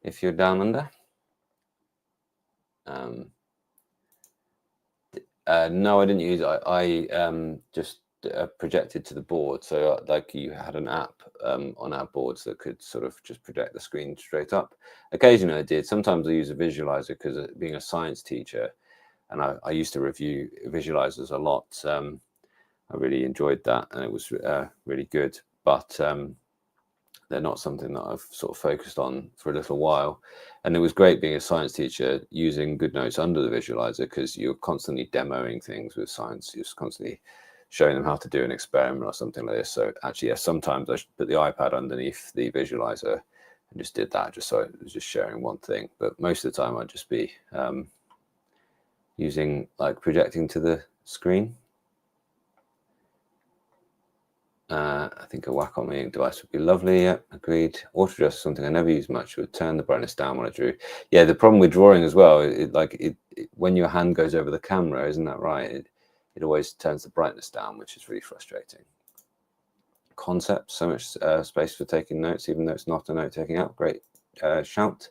if you're down under. No, I didn't use it. I just projected to the board. So like you had an app on our boards that could sort of just project the screen straight up. Occasionally I did. Sometimes I use a visualizer because being a science teacher, and I used to review visualizers a lot. I really enjoyed that, and it was really good. But they're not something that I've sort of focused on for a little while. And it was great being a science teacher using GoodNotes under the visualizer, because you're constantly demoing things with science. You're just constantly showing them how to do an experiment or something like this. So actually, yeah, sometimes I put the iPad underneath the visualizer and just did that, just so it was just sharing one thing. But most of the time I'd just be using, like, projecting to the screen. I think a Wacom Movink device would be lovely. Yeah, agreed. Autoadjust is something I never use much. It would turn the brightness down when I drew. Yeah, the problem with drawing as well, when your hand goes over the camera, isn't that right? It always turns the brightness down, which is really frustrating. Concepts, so much space for taking notes, even though it's not a note-taking app. Great shout.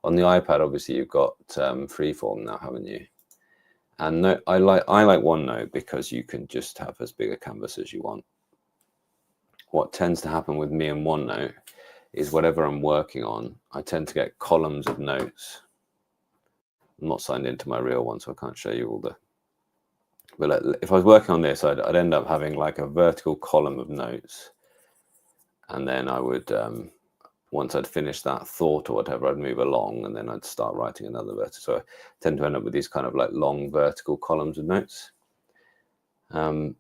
On the iPad, obviously, you've got freeform now, haven't you? And I like OneNote because you can just have as big a canvas as you want. What tends to happen with me and OneNote is whatever I'm working on, I tend to get columns of notes. I'm not signed into my real one, so I can't show you all the. But like, if I was working on this, I'd end up having like a vertical column of notes, and then I would, once I'd finished that thought or whatever, I'd move along, and then I'd start writing another vertical. So I tend to end up with these kind of like long vertical columns of notes. I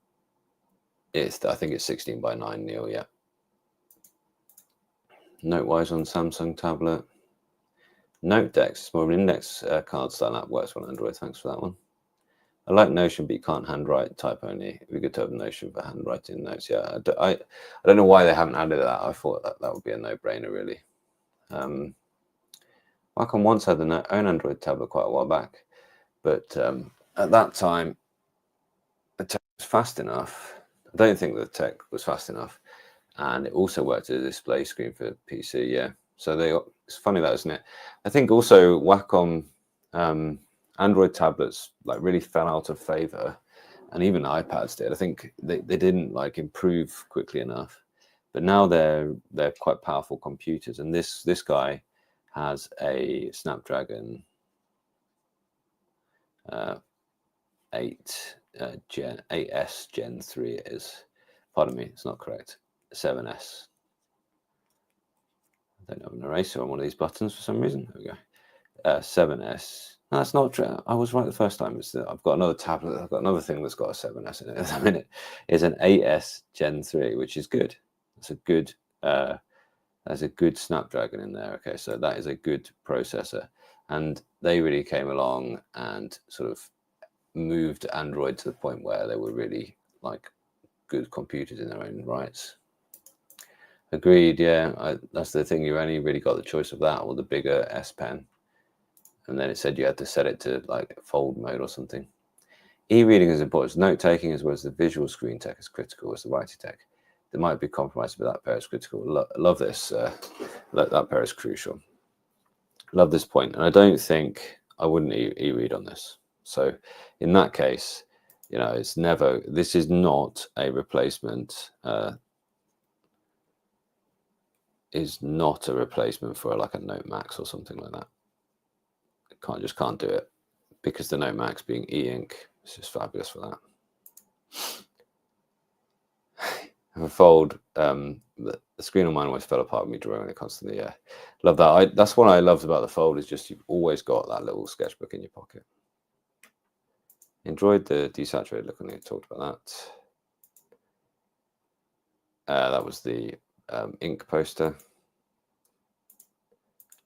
think it's 16 by 9, Neil. Yeah. Note-wise on Samsung tablet. Note Dex, more of an index card style app, works on Android. Thanks for that one. I like Notion, but you can't handwrite, type only. It'd be good to have Notion for handwriting notes. Yeah, I don't know why they haven't added that. I thought that would be a no-brainer, really. Wacom once had their own Android tablet quite a while back, but at that time, the tech was fast enough. I don't think the tech was fast enough, and it also worked as a display screen for PC. Yeah, so it's funny that, isn't it? I think also Wacom Android tablets like really fell out of favor, and even iPads did. I think they didn't like improve quickly enough, but now they're quite powerful computers, and this guy has a Snapdragon 8S Gen 3 it is. Pardon me, it's not correct. 7S. I don't have an eraser on one of these buttons for some reason. There we go. 7S. No, that's not true. I was right the first time. I've got another tablet. I've got another thing that's got a 7S in it at the minute. It's an 8S Gen 3, which is good. It's a good. There's a good Snapdragon in there. Okay, so that is a good processor, and they really came along and sort of moved Android to the point where they were really like good computers in their own rights. Agreed. Yeah, that's the thing. You only really got the choice of that or the bigger S Pen, and then it said you had to set it to like fold mode or something. E-reading is important. Note taking as well as the visual screen tech is critical as the writing tech. There might be compromise, but that pair is critical. Love this. That pair is crucial. Love this point, and I don't think I wouldn't e-read on this. So in that case, you know, it's never. This is not a replacement. Is not a replacement for like a Note Max or something like that. Just can't do it because the Note Max being e-ink is just fabulous for that. If I fold, the screen on mine always fell apart with me drawing it constantly. Yeah, love that. That's what I loved about the fold is just you've always got that little sketchbook in your pocket. Enjoyed the desaturated look. I think I talked about that. That was the ink poster.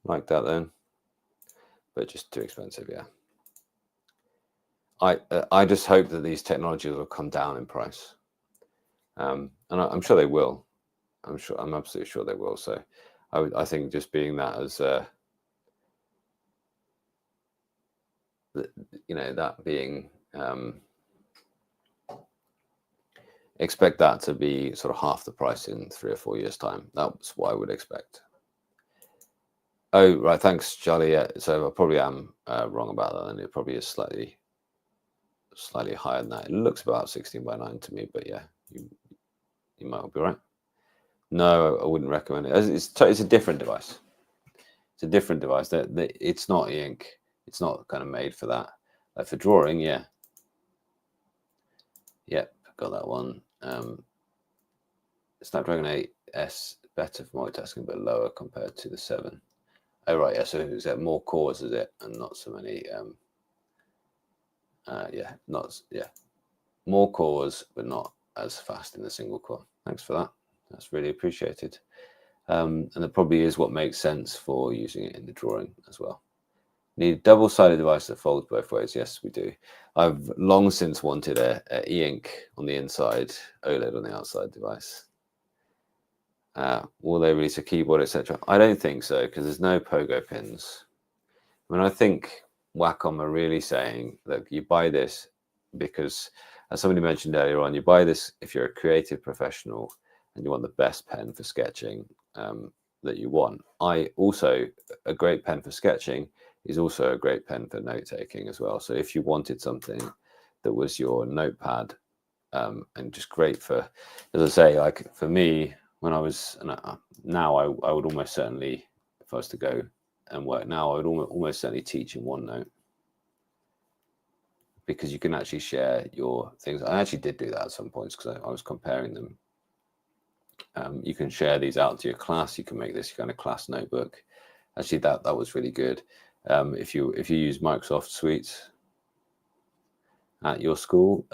Like that then, but just too expensive. Yeah. I just hope that these technologies will come down in price. And I'm sure they will. I'm absolutely sure they will. So I think just being that as you know, that being expect that to be sort of half the price in 3 or 4 years time. That's what I would expect. Oh right, thanks Charlie. Yeah, so I probably am wrong about that, and it probably is slightly higher than that. It looks about 16 by 9 to me, but yeah, you might be right. No, I wouldn't recommend it. It's a different device. It's a different device. It's not e-ink. It's not kind of made for that. Like for drawing, yeah. Yep, got that one. Snapdragon 8S better for multitasking, but lower compared to the 7. Oh right, yeah. So is it more cores, is it, and not so many? More cores, but not as fast in the single core. Thanks for that. That's really appreciated. And that probably is what makes sense for using it in the drawing as well. Need a double-sided device that folds both ways. Yes, we do. I've long since wanted a e-ink on the inside, OLED on the outside device. Will they release a keyboard, etc.? I don't think so, because there's no pogo pins. I mean, I think Wacom are really saying that you buy this because, as somebody mentioned earlier on, you buy this if you're a creative professional and you want the best pen for sketching that you want. A great pen for sketching is also a great pen for note-taking as well. So if you wanted something that was your notepad and just great for, as I say, like for me, when I was, now I would almost certainly, if I was to go and work now, I would almost certainly teach in OneNote, because you can actually share your things. I actually did do that at some points because I was comparing them. You can share these out to your class. You can make this kind of class notebook. Actually, that was really good. If you use Microsoft Suite at your school,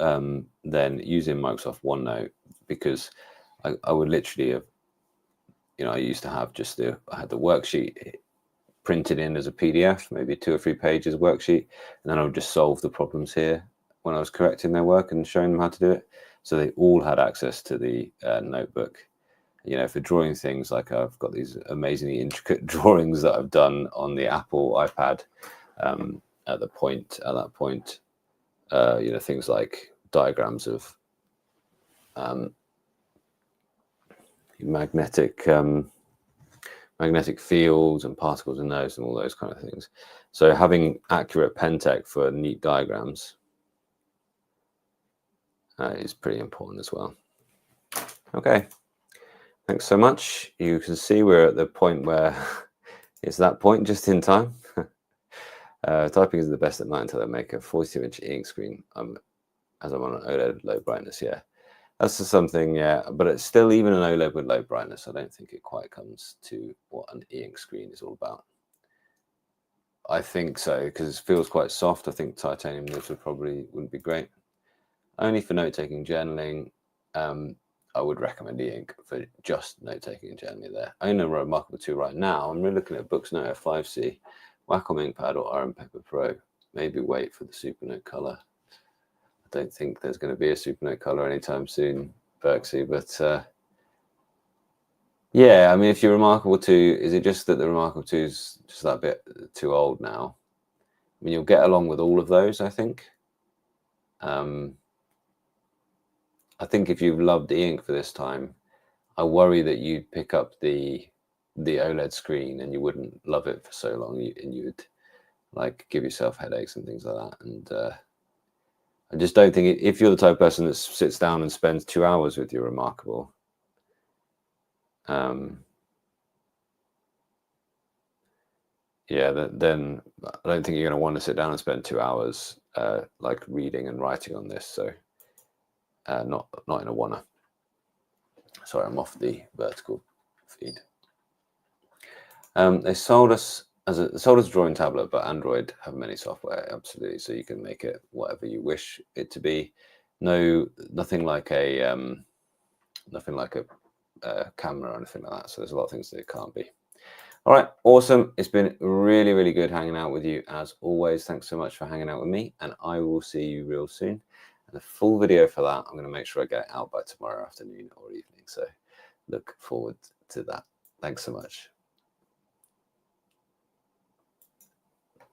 then using Microsoft OneNote, because I would literally have, I used to have I had the worksheet printed in as a PDF, maybe 2 or 3 pages worksheet, and then I would just solve the problems here when I was correcting their work and showing them how to do it. So they all had access to the notebook. For drawing things, like I've got these amazingly intricate drawings that I've done on the Apple iPad at that point. Things like diagrams of magnetic fields and particles in those and all those kind of things. So having accurate pen tech for neat diagrams is pretty important as well. Okay, thanks so much. You can see we're at the point where it's that point just in time. Typing is the best at night until I make a 42-inch e-ink screen as I'm on an OLED low brightness. Yeah, that's just something. Yeah, but it's still, even an OLED with low brightness, I don't think it quite comes to what an e-ink screen is all about. I think so, because it feels quite soft. I think titanium nibs wouldn't be great. Only for note-taking, journaling. I would recommend e-ink for just note-taking and journaling there. I own a Remarkable 2 right now. I'm really looking at Boox Note 5 C, Wacom MovinkPad or ePaper Pro. Maybe wait for the Supernote color. I don't think there's going to be a Supernote color anytime soon, Berksy, but yeah, I mean, if you're Remarkable 2, is it just that the Remarkable 2 is just that bit too old now? I mean, you'll get along with all of those, I think. I think if you've loved e-ink for this time, I worry that you'd pick up the OLED screen and you wouldn't love it for so long, and you would like give yourself headaches and things like that. And I just don't think, if you're the type of person that sits down and spends 2 hours with your Remarkable, yeah, then I don't think you're going to want to sit down and spend 2 hours like reading and writing on this. So not in a wanna. Sorry, I'm off the vertical feed. They sold us as a drawing tablet, but Android have many software, absolutely, so you can make it whatever you wish it to be. Nothing like a camera or anything like that. So there's a lot of things that it can't be. All right, awesome. It's been really, really good hanging out with you as always. Thanks so much for hanging out with me, and I will see you real soon. And the full video for that, I'm going to make sure I get it out by tomorrow afternoon or evening. So look forward to that. Thanks so much.